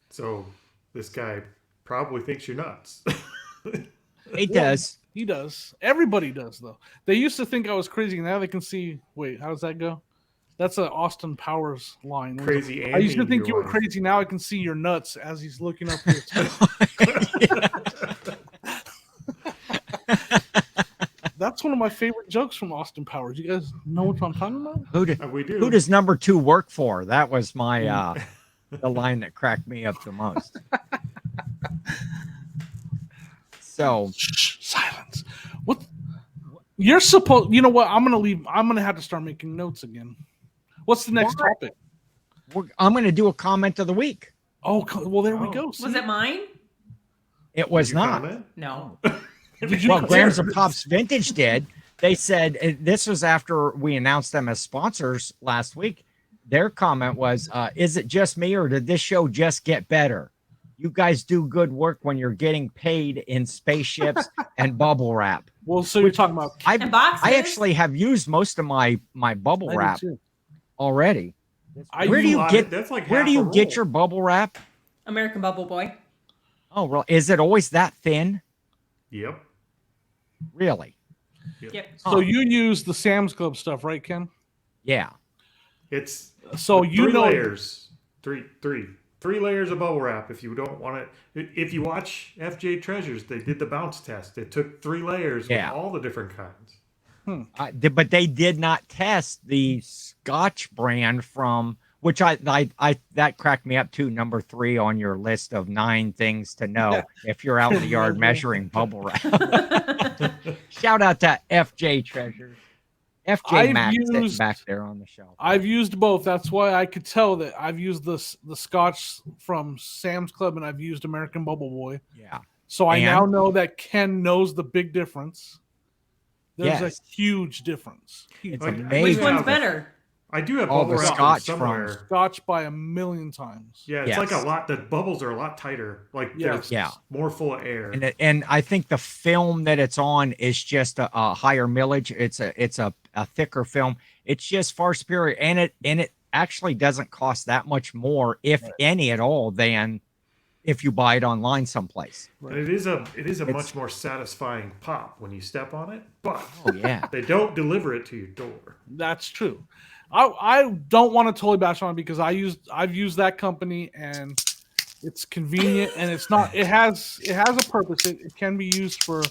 So this guy probably thinks you're nuts. He does. He does. Everybody does, though. They used to think I was crazy. Now they can see. Wait, how does that go? That's an Austin Powers line. Crazy Andy. I used to think you were line. crazy. Now I can see your nuts as he's looking up here. That's one of my favorite jokes from Austin Powers. You guys know what I'm talking about? We do. Who does number 2 work for? That was my the line that cracked me up the most. So Shh, silence. What? You're supposed. You know what? I'm gonna leave. I'm gonna have to start making notes again. What's the next topic? I'm going to do a comment of the week. Oh, well, there we go. Was See? it mine? It was Did you not. comment? No. Well, Grams and Pops Vintage did. They said this was after we announced them as sponsors last week. Their comment was, is it just me or did this show just get better? You guys do good work when you're getting paid in spaceships and bubble wrap. Well, so you're talking about. And boxes? I actually have used most of my bubble I wrap do too. already. I Where do use you lot get of- that's like where half do you a get roll. your bubble wrap? American Bubble Boy. Oh, well, is it always that thin? Yep. Really? Yep. So you use the Sam's Club stuff, right, Ken? Yeah. It's So you three know. layers. Three layers of bubble wrap. If you don't want it, if you watch FJ Treasures, they did the bounce test. It took 3 layers Yeah. with all the different kinds. But they did not test the Scotch brand from which I that cracked me up too. Number 3 on your list of 9 things to know if you're out in the yard measuring bubble wrap. Shout out to FJ Treasures. FJ I've Max sitting used- back there on the shelf. I've used both. That's why I could tell that I've used the Scotch from Sam's Club and I've used American Bubble Boy. Yeah. So I And- now know that Ken knows the big difference. There's Yes. a huge difference. Huge. It's Like, amazing. Which Yeah. one's better? I do have All bubble the wrap Scotch somewhere. from- Scotch by a million times. Yeah, it's Yes. like a lot. The bubbles are a lot tighter. Like Yes. they're Yeah. more full of air. And I think the film that it's on is just a higher millage. It's a thicker film. It's just far superior, and it actually doesn't cost that much more, if any at all, than if you buy it online someplace. And it is a It's- much more satisfying pop when you step on it, but Oh yeah. they don't deliver it to your door. That's true. I don't want to totally bash on it because I've used that company and it's convenient and it's not it has a purpose. It can be used for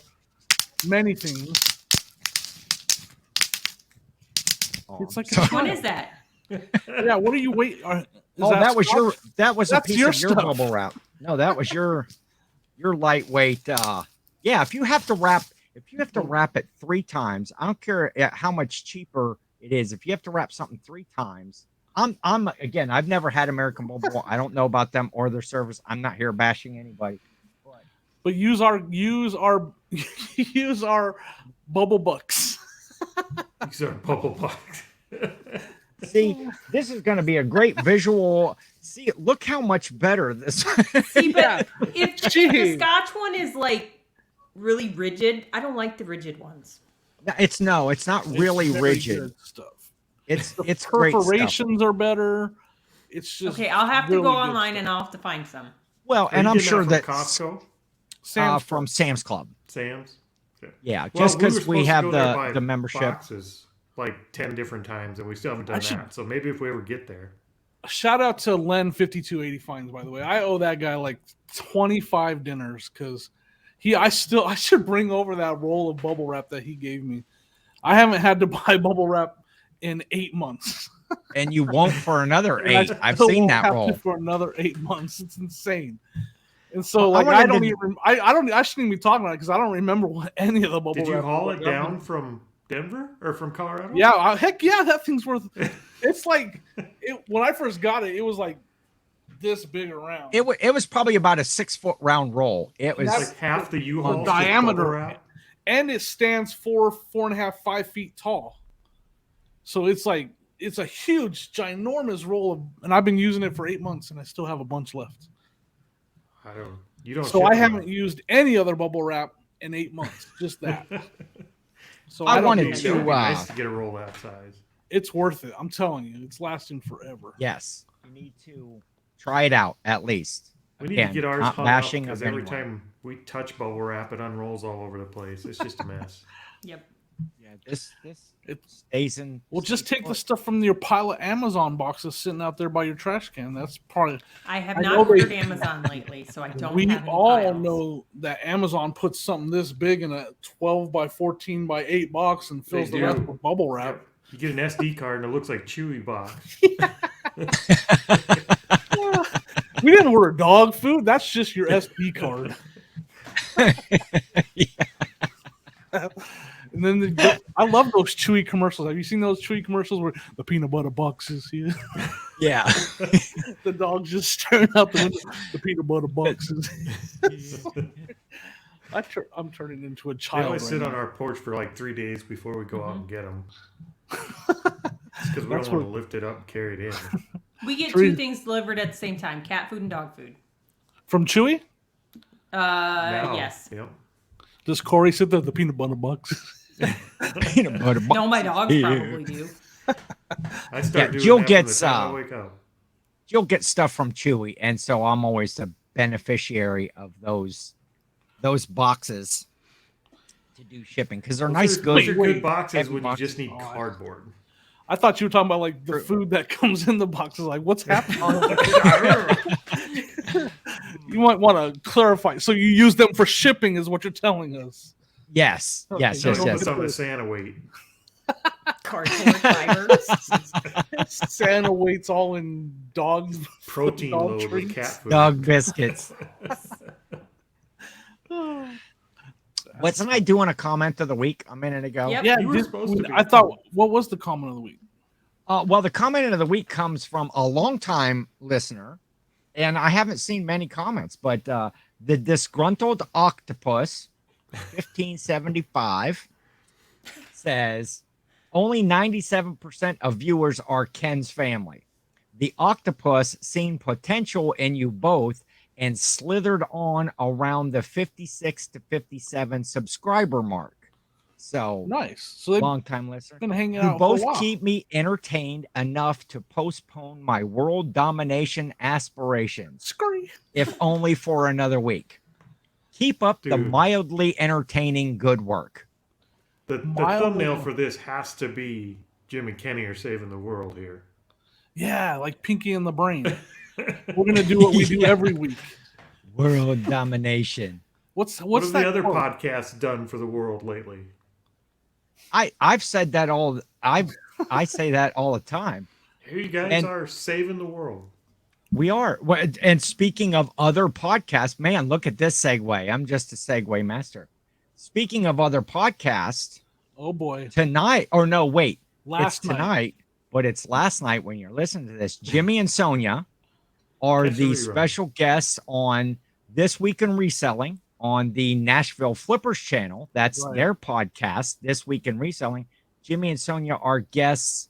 many things. It's like a What child. is that? Yeah, what are you wait? That was Scotch? that was a That's piece your of your stuff. bubble wrap. No, that was your lightweight. Yeah, if you have to wrap it 3 times, I don't care how much cheaper it is. If you have to wrap something 3 times, I'm again, I've never had American Bubble. I don't know about them or their service. I'm not here bashing anybody. But use our use our bubble bucks. These are bubble box. See, this is going to be a great visual. See, look how much better this. See, but if the Gee. Scotch one is like really rigid, I don't like the rigid ones. it's not really Very rigid. good stuff. It's The great stuff. perforations are better. It's just okay. I'll have to really go good online stuff. and I'll have to find some. Well, Are and you I'm getting sure that that from Costco, from Sam's Club. Sam's. Okay. Yeah, Well, just because were we supposed to have go there by the membership. boxes like 10 different times, and we still haven't done that. So maybe if we ever get there. Shout out to Len 5280 Finds, by the way. I owe that guy like 25 dinners because I should bring over that roll of bubble wrap that he gave me. I haven't had to buy bubble wrap in 8 months. And you won't for another And I 8. I've still seen won't that have roll. to for another 8 months. It's insane. And so Well, like I shouldn't even be talking about it because I don't remember what any of the bubble wrap. Did you haul was. it down from Denver or from Colorado? Yeah, heck yeah, that thing's worth. It's like when I first got it, it was like this big around. It was probably about a 6-foot round roll. It was like half the U-Haul diameter, and it stands 4.5, 5 feet tall. So it's like it's a huge, ginormous roll and I've been using it for 8 months, and I still have a bunch left. You don't. So I haven't used any other bubble wrap in 8 months. Just that. So I wanted it to. would be nice to get a roll that size. It's worth it. I'm telling you, it's lasting forever. Yes, you need to try it out at least. We need to get ours not hung up bashing because of every anyone. time we touch bubble wrap, it unrolls all over the place. It's just a mess. Yep. Yeah, this It stays in. Well, just take the stuff from your pile of Amazon boxes sitting out there by your trash can. That's probably. I have I not know ordered Amazon lately, so I don't We have any all piles. know that Amazon puts something this big in a 12 by 14 by 8 box and fills They the rest do. with bubble wrap. Yep. You get an SD card and it looks like Chewy box. We didn't order dog food. That's just your SD card. And then I love those Chewy commercials. Have you seen those Chewy commercials where the peanut butter box is here? Yeah. The dog's just staring out the window. The peanut butter box is. I'm turning into a They child. always right sit now. on our porch for like 3 days before we go out and get them. Because we That's don't want what- to lift it up and carry it in. We get Tree- 2 things delivered at the same time: cat food and dog food. From Chewy? Now, Yes. Yep. Does Corey sit there with the peanut butter box? Peanut butter box. No, my dogs probably do. I start doing Jill that gets, from the time I wake up. You'll get stuff from Chewy, and so I'm always the beneficiary of those boxes to do shipping because they're nice, Those are good. good boxes heavy when you boxes. just need cardboard. I thought you were talking about like the food that comes in the boxes. Like, what's happening? You might want to clarify. So you use them for shipping, is what you're telling us. Yes, Okay, yes, Don't yes, put yes. some of the Santa weight. Cardboard fibers. Santa waits all in dog Protein dog load treats. with cat food. Dog biscuits. Wasn't I doing a comment of the week a minute ago? Yep. Yeah, You were supposed to be. I thought. What was the comment of the week? Well, the comment of the week comes from a longtime listener, and I haven't seen many comments, but the disgruntled octopus 1575 says only 97% of viewers are Ken's family. The octopus seen potential in you both and slithered on around the 56 to 57 subscriber mark. So Nice. So they've long time listener. been hanging You out. both for a while. keep me entertained enough to postpone my world domination aspirations, Scurry. if only for another week. Keep up the Dude. mildly entertaining good work. The Mildly- thumbnail for this has to be Jim and Kenny are saving the world here. Yeah, like Pinky in the Brain. We're gonna do what we do every week. World domination. What's What have that the other quote? podcasts done for the world lately? I've said that I say that all the time. Here you guys And- are saving the world. We are. And speaking of other podcasts, man, look at this segue. I'm just a segue master. Speaking of other podcasts, Oh boy. tonight, or no, wait, Last it's tonight, but it's last night when you're listening to this. Jimmy and Sonia are Catch the the rerun. special guests on This Week in Reselling on the Nashville Flippers channel. That's Right. their podcast, This Week in Reselling. Jimmy and Sonia are guests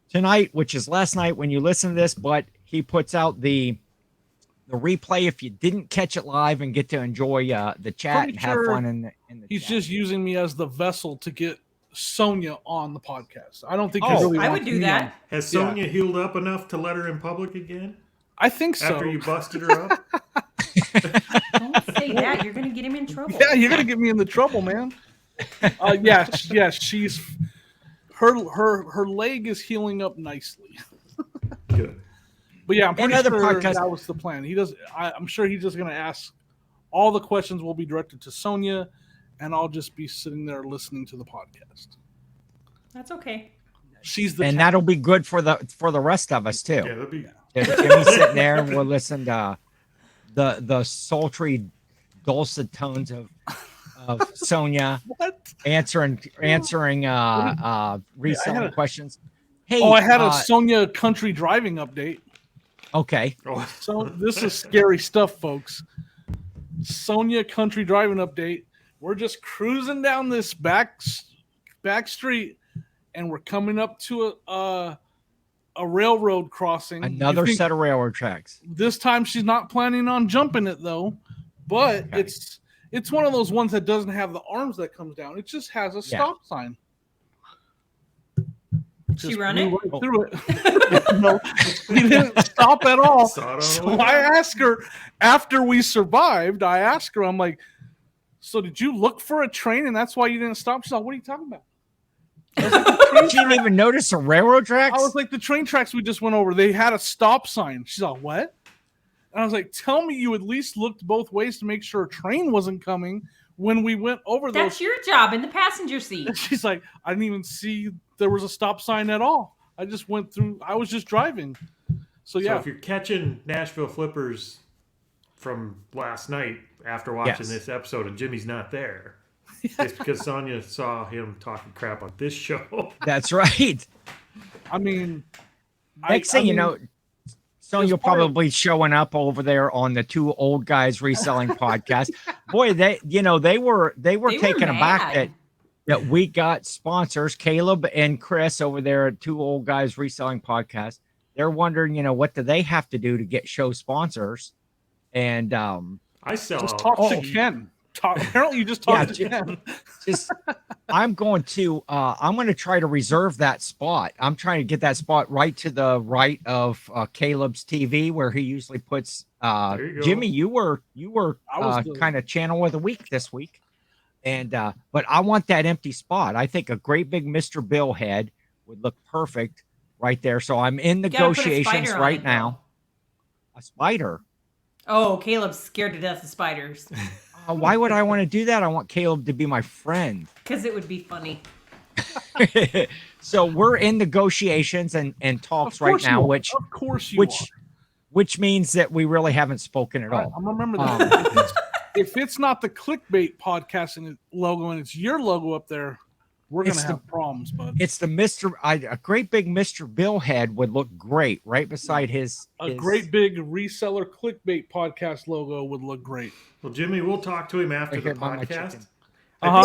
tonight, which is last night when you listen to this, but he puts out the replay if you didn't catch it live and get to enjoy the chat Pretty and have sure fun in the He's chat. just using me as the vessel to get Sonia on the podcast. I don't think Oh, he really I wants would do me that. on. Has Sonia healed up enough to let her in public again? I think so. After you busted her up? Don't say that. You're going to get him in trouble. Yeah, you're gonna get me into trouble, man. Yes, she's her leg is healing up nicely. Good. But yeah, I'm pretty Another sure podcast- that was the plan. I'm sure he's just gonna ask. All the questions will be directed to Sonia, and I'll just be sitting there listening to the podcast. That's okay. She's the And that'll be good for the rest of us too. Yeah, that'd be. Jimmy's sitting there and we'll listen to the sultry, dulcet tones of Sonia what? answering reselling questions. Hey, Oh, I had a Sonia country driving update. okay. Oh, So this is scary stuff, folks. Sonia country driving update. We're just cruising down this back street, and we're coming up to a railroad crossing. Another set of railroad tracks. This time she's not planning on jumping it though, but Okay. it's one of those ones that doesn't have the arms that comes down. It just has a stop sign. She Just run blew it? right through it. No, we didn't stop at all. Saw it on the So way I down. asked her after we survived. I'm like, so did you look for a train and that's why you didn't stop? She's like, what are you talking about? You didn't even notice the railroad tracks? I was like, the train tracks we just went over, they had a stop sign. She's like, what? And I was like, tell me you at least looked both ways to make sure a train wasn't coming when we went over those. That's your job in the passenger seat. And she's like, I didn't even see there was a stop sign at all. I just went through, I was just driving. So yeah. So if you're catching Nashville Flippers from last night after watching Yes. this episode and Jimmy's not there, it's because Sonia saw him talking crap on this show. That's right. I mean, Next thing you know, so it's you'll part of- probably showing up over there on the Two Old Guys Reselling podcast. Boy, they were taken aback mad. that we got sponsors, Caleb and Chris over there at Two Old Guys Reselling podcast. They're wondering, what do they have to do to get show sponsors? And I sell just out. talk to Ken. Apparently you just talked to Ken. just I'm going to try to reserve that spot. I'm trying to get that spot right to the right of Caleb's TV where he usually puts There you go. Jimmy, you were I was the- kind of channel of the week this week. And but I want that empty spot. I think a great big Mr. Bill head would look perfect right there. So I'm in You gotta put a negotiations spider on right it, now. A spider. Oh, Caleb's scared to death of spiders Why would I want to do that? I want Caleb to be my friend. because it would be funny. So we're in negotiations and talks Of right course now, you are. which Of course you are. which means that we really haven't spoken at all. I'm gonna remember that. If it's not the clickbait podcasting logo and it's your logo up there, we're It's gonna have problems, bud. It's the a great big Mr. Bill head would look great right beside his. A great big reseller clickbait podcast logo would look great. Well, Jimmy, we'll talk to him after Right the here by my podcast. chicken. I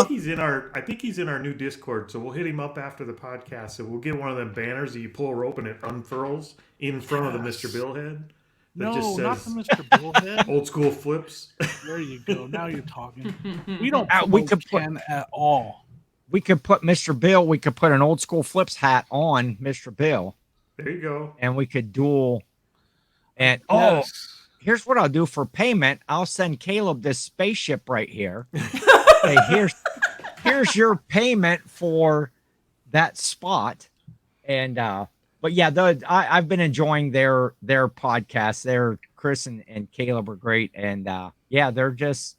think he's in our new Discord, so we'll hit him up after the podcast, and we'll get one of them banners that you pull a rope and it unfurls in front of the Mr. Bill head. That No, just not says the Mr. Bullhead. old school flips. There you go. Now you're talking. We don't We promote could put- Ken at all. We could put Mr. Bill. We could put an old school flips hat on Mr. Bill, There you go. and we could duel. And Yes. here's what I'll do for payment. I'll send Caleb this spaceship right here. Hey, here's your payment for that spot. And but yeah, I've been enjoying their podcast. Chris and Caleb are great, and yeah, they're just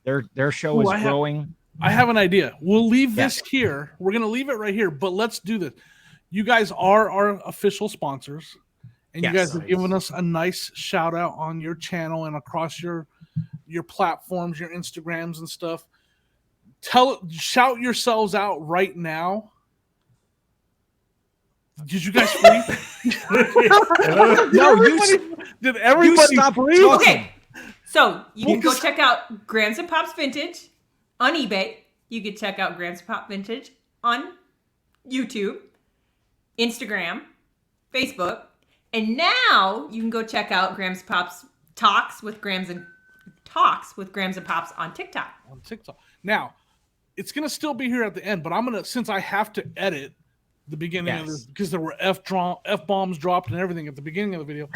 their show Ooh, is growing. I have an idea. We'll leave Yeah. this here. We're going to leave it right here, but let's do this. You guys are our official sponsors, and Yes. you guys have given us a nice shout out on your channel and across your platforms, your Instagrams and stuff. Shout yourselves out right now. Did you guys freeze? Did everybody stop freeze? talking. Okay, so you can go Well, check out Grams and Pops Vintage on eBay. You can check out Grams and Pop Vintage on YouTube, Instagram, Facebook, and now you can go check out Grams and Pops Talks with Grams and Pops on TikTok. On TikTok. Now, it's gonna still be here at the end, but I'm gonna, since I have to edit the beginning of this because there were F-bombs dropped and everything at the beginning of the video.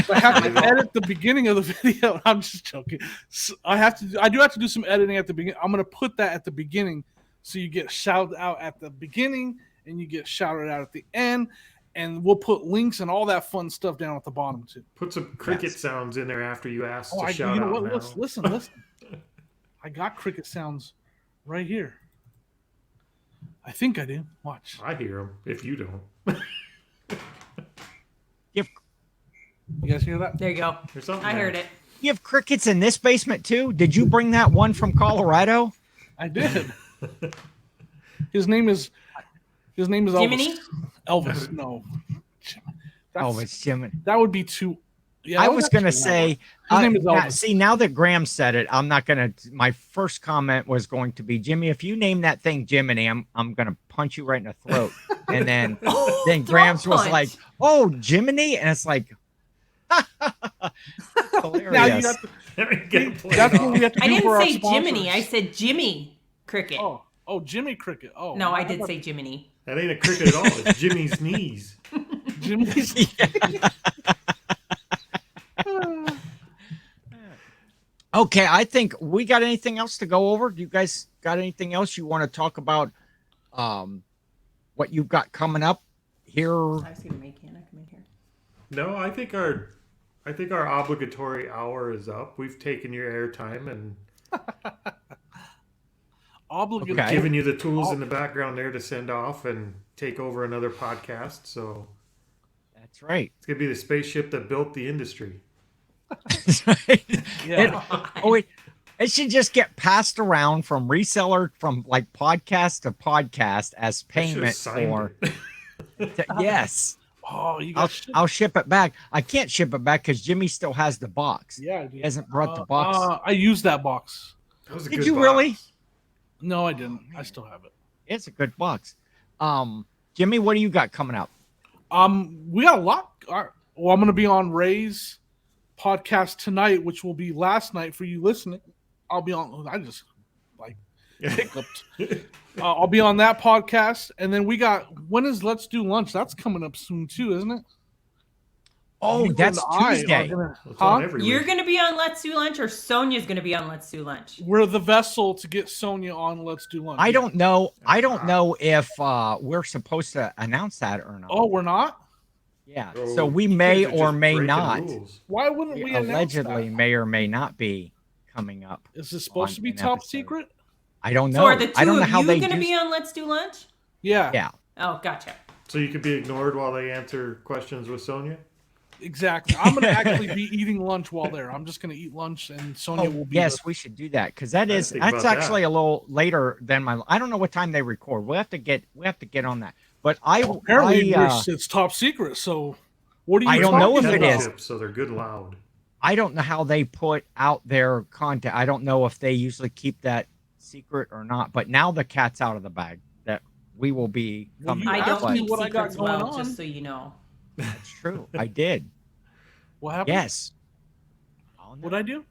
So I have to edit the beginning of the video. I'm just joking. So I do have to do some editing at the beginning. I'm gonna put that at the beginning, so you get shouted out at the beginning and you get shouted out at the end, and we'll put links and all that fun stuff down at the bottom too. Put some cricket sounds in there after you ask to shout you know out. What? Now. Listen. I got cricket sounds right here. I think I do. Watch. I hear them. If you don't, you guys hear that? There you go. I heard it. You have crickets in this basement too? Did you bring that one from Colorado? I did. His name is Elvis. Jiminy? Elvis. No. It's Jiminy. That would be too. Yeah, I was gonna say. His name is Elvis. See, now that Graham said it, I'm not gonna. My first comment was going to be, Jimmy, if you name that thing Jiminy, I'm gonna punch you right in the throat. And then Graham's was like, "Oh, Jiminy," and it's like, hilarious. Now you have to, that's what we have to do. I didn't for say our sponsors. Jiminy. I said Jimmy Cricket. Oh, Jimmy Cricket. Oh, no, I did say Jiminy. That ain't a cricket at all. It's Jimmy's knees. Jimmy's. Okay, I think we got anything else to go over? Do you guys got anything else you want to talk about? What you've got coming up here? I was gonna make Hannah come in here. No, I think our obligatory hour is up. We've taken your airtime and given you the tools in the background there to send off and take over another podcast. So that's right. It's gonna be the spaceship that built the industry. Yeah. It should just get passed around from reseller, from like podcast to podcast as payment for. Yes. Oh, I'll ship it back. I can't ship it back because Jimmy still has the box. Yeah, he hasn't brought the box. I used that box. That was a Did good you box. really? No, I didn't. I still have it. It's a good box. Jimmy, what do you got coming up? We got a lot. Well, I'm going to be on Ray's podcast tonight, which will be last night for you listening. I'll be on. I just hiccuped. I'll be on that podcast, and then we got. When is Let's Do Lunch? That's coming up soon too, isn't it? Oh, that's Tuesday. You're going to be on Let's Do Lunch, or Sonia's going to be on Let's Do Lunch? We're the vessel to get Sonia on Let's Do Lunch. I don't know. I don't know if we're supposed to announce that or not. Oh, we're not? Yeah. So we may or may not. Why wouldn't we allegedly may or may not be coming up? Is this supposed to be top secret? I don't know. So are the two I don't know how they going to be on Let's Do Lunch? Yeah. Yeah. Oh, gotcha. So you could be ignored while they answer questions with Sonia? Exactly. I'm going to actually be eating lunch while there. I'm just going to eat lunch, and Sonia will be. Yes, we should do that because that's actually a little later than my. I don't know what time they record. We have to get on that. But apparently it's top secret. So what do you? I don't know if it is. So they're good loud. I don't know how they put out their content. I don't know if they usually keep that secret or not. But now the cat's out of the bag. That we will be coming. I don't keep what I got secrets going well, on. just so you know. That's true. I did. What happened? Yes. What'd I do?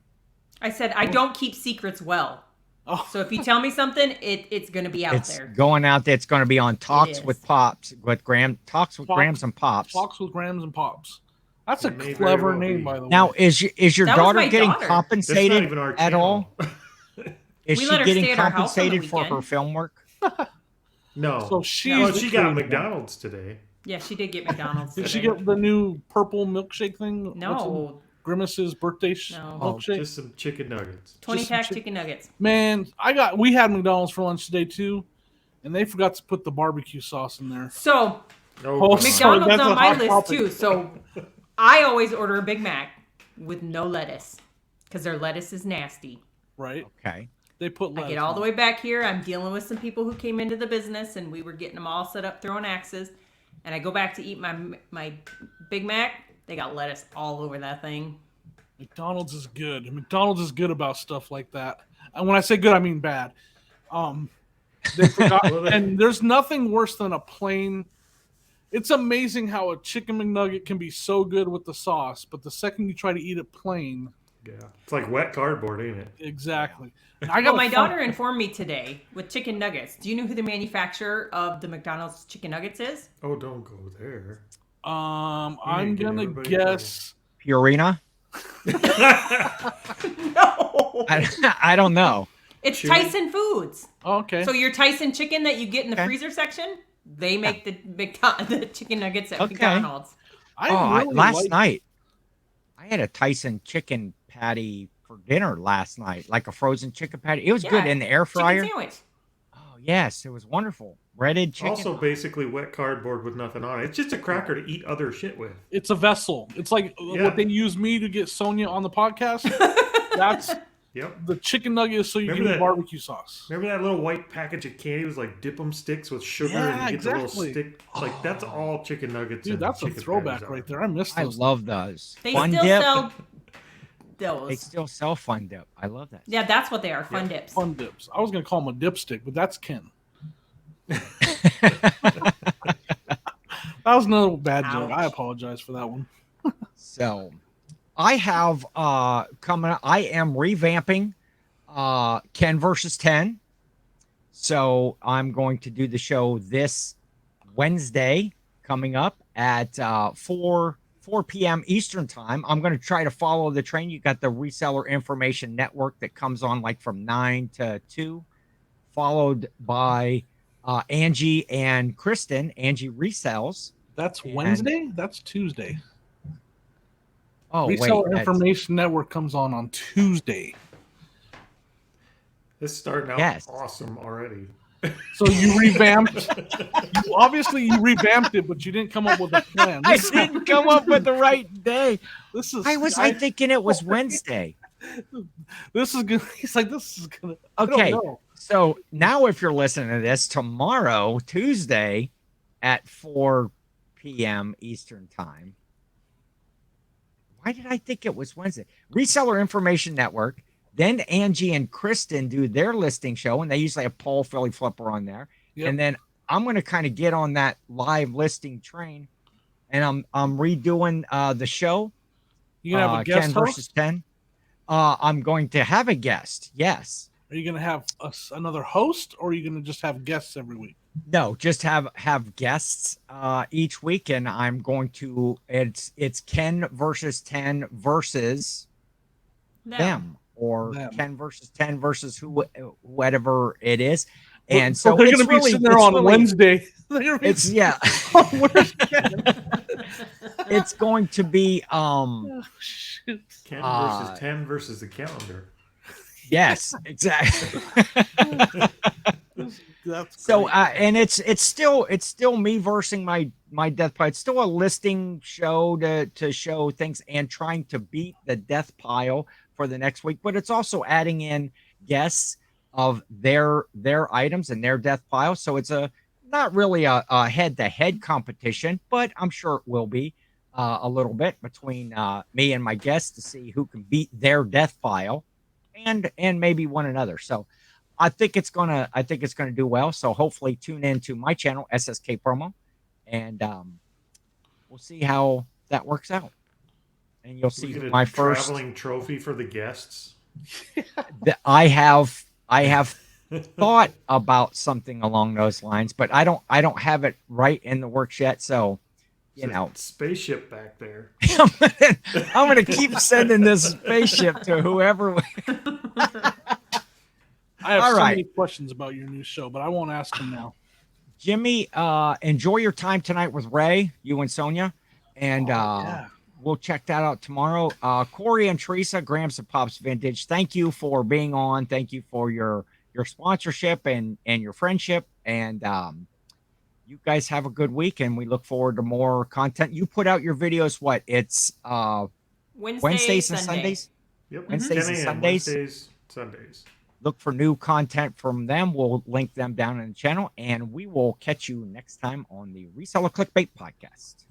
I said I don't keep secrets well. Oh. So if you tell me something, it's going to be out there. It's going out there. It's going to be on Talks with Pops, with Graham. Talks with Grams and Pops. Talks with Grams and Pops. That's a clever name, by the way. Now, is your daughter getting compensated at all? Is she getting compensated for her film work? No. So she got McDonald's today. Yeah, she did get McDonald's. Did she get the new purple milkshake thing? No. Grimace's birthday milkshake? Just some chicken nuggets. 20-pack chicken nuggets. Man, we had McDonald's for lunch today too, and they forgot to put the barbecue sauce in there. So McDonald's on my list too. So I always order a Big Mac with no lettuce because their lettuce is nasty. Right. Okay. They put lettuce. I get all the way back here. I'm dealing with some people who came into the business, and we were getting them all set up, throwing axes. And I go back to eat my Big Mac. They got lettuce all over that thing. McDonald's is good. McDonald's is good about stuff like that. And when I say good, I mean bad. They forgot, and there's nothing worse than a plain. It's amazing how a chicken McNugget can be so good with the sauce, but the second you try to eat it plain, Yeah, it's like wet cardboard, ain't it? Exactly. My daughter informed me today with chicken nuggets. Do you know who the manufacturer of the McDonald's chicken nuggets is? Oh, don't go there. I'm gonna guess Purina. No. I don't know. It's Tyson Foods. Oh, okay. So your Tyson chicken that you get in the freezer section, they make the chicken nuggets at McDonald's. Last night I had a Tyson chicken patty for dinner last night, like a frozen chicken patty. It was good in the air fryer. Chicken sandwich. Oh yes, it was wonderful. Breaded chicken. Also, basically wet cardboard with nothing on it. It's just a cracker to eat other shit with. It's a vessel. It's like what they use me to get Sonia on the podcast. That's the chicken nuggets, so you can eat barbecue sauce. Remember that little white package of candy? It was like dip 'em sticks with sugar and you get the little stick. Like that's all chicken nuggets. Dude, that's a throwback right there. I miss those. I love those. They Fun still dip. sell those. They still sell Fun Dip. I love that. Yeah, that's what they are. Fun dips. Fun dips. I was gonna call them a dipstick, but that's Ken. That was another bad joke. I apologize for that one. So I have coming up, I am revamping Ken versus 10. So I'm going to do the show this Wednesday coming up at 4 p.m. Eastern time. I'm going to try to follow the train. You got the Reseller Information Network that comes on like from 9 to 2, followed by Angie and Kristen. Angie resells. That's Wednesday? That's Tuesday. Oh, Reseller Information Network comes on Tuesday. This is starting out awesome already. So you revamped. You revamped it, but you didn't come up with a plan. I didn't come up with the right day. I thinking it was Wednesday. This is gonna. He's like, this is gonna. Okay, so now if you're listening to this tomorrow, Tuesday, at 4 p.m. Eastern time. Why did I think it was Wednesday? Reseller Information Network. Then Angie and Kristen do their listing show, and they usually have Paul Philly Flipper on there. Yep. And then I'm going to kind of get on that live listing train, and I'm redoing the show. You gonna have a guest Ken host? versus 10. I'm going to have a guest. Yes. Are you going to have another host, or are you going to just have guests every week? No, just have guests each week, and I'm going to. It's Ken versus 10 versus them. Or them. Ken versus 10 versus whatever it is. And so they're going to be sitting there on Wednesday. It's it's going to be Ken versus 10 versus the calendar. Yes, exactly. That's so and it's still me versing my death pile. It's still a listing show to show things and trying to beat the death pile for the next week, but it's also adding in guests of their items and their death pile. So it's not really a head-to-head competition, but I'm sure it will be a little bit between me and my guests to see who can beat their death pile and maybe one another. So I think it's gonna do well. So hopefully tune in to my channel, SSK Promo, and we'll see how that works out. And you'll see my first traveling trophy for the guests. I have thought about something along those lines, but I don't have it right in the works yet. So, spaceship back there. I'm gonna keep sending this spaceship to whoever. I have so many questions about your new show, but I won't ask them now. Jimmy, enjoy your time tonight with Ray, you and Sonia, and we'll check that out tomorrow. Corey and Teresa, Grams and Pops Vintage, thank you for being on. Thank you for your sponsorship and your friendship. And you guys have a good week, and we look forward to more content. You put out your videos, what? It's Wednesdays and Sundays? Yep. Wednesdays and Sundays. Wednesdays, Sundays. Look for new content from them. We'll link them down in the channel, and we will catch you next time on the Reseller Clickbait Podcast.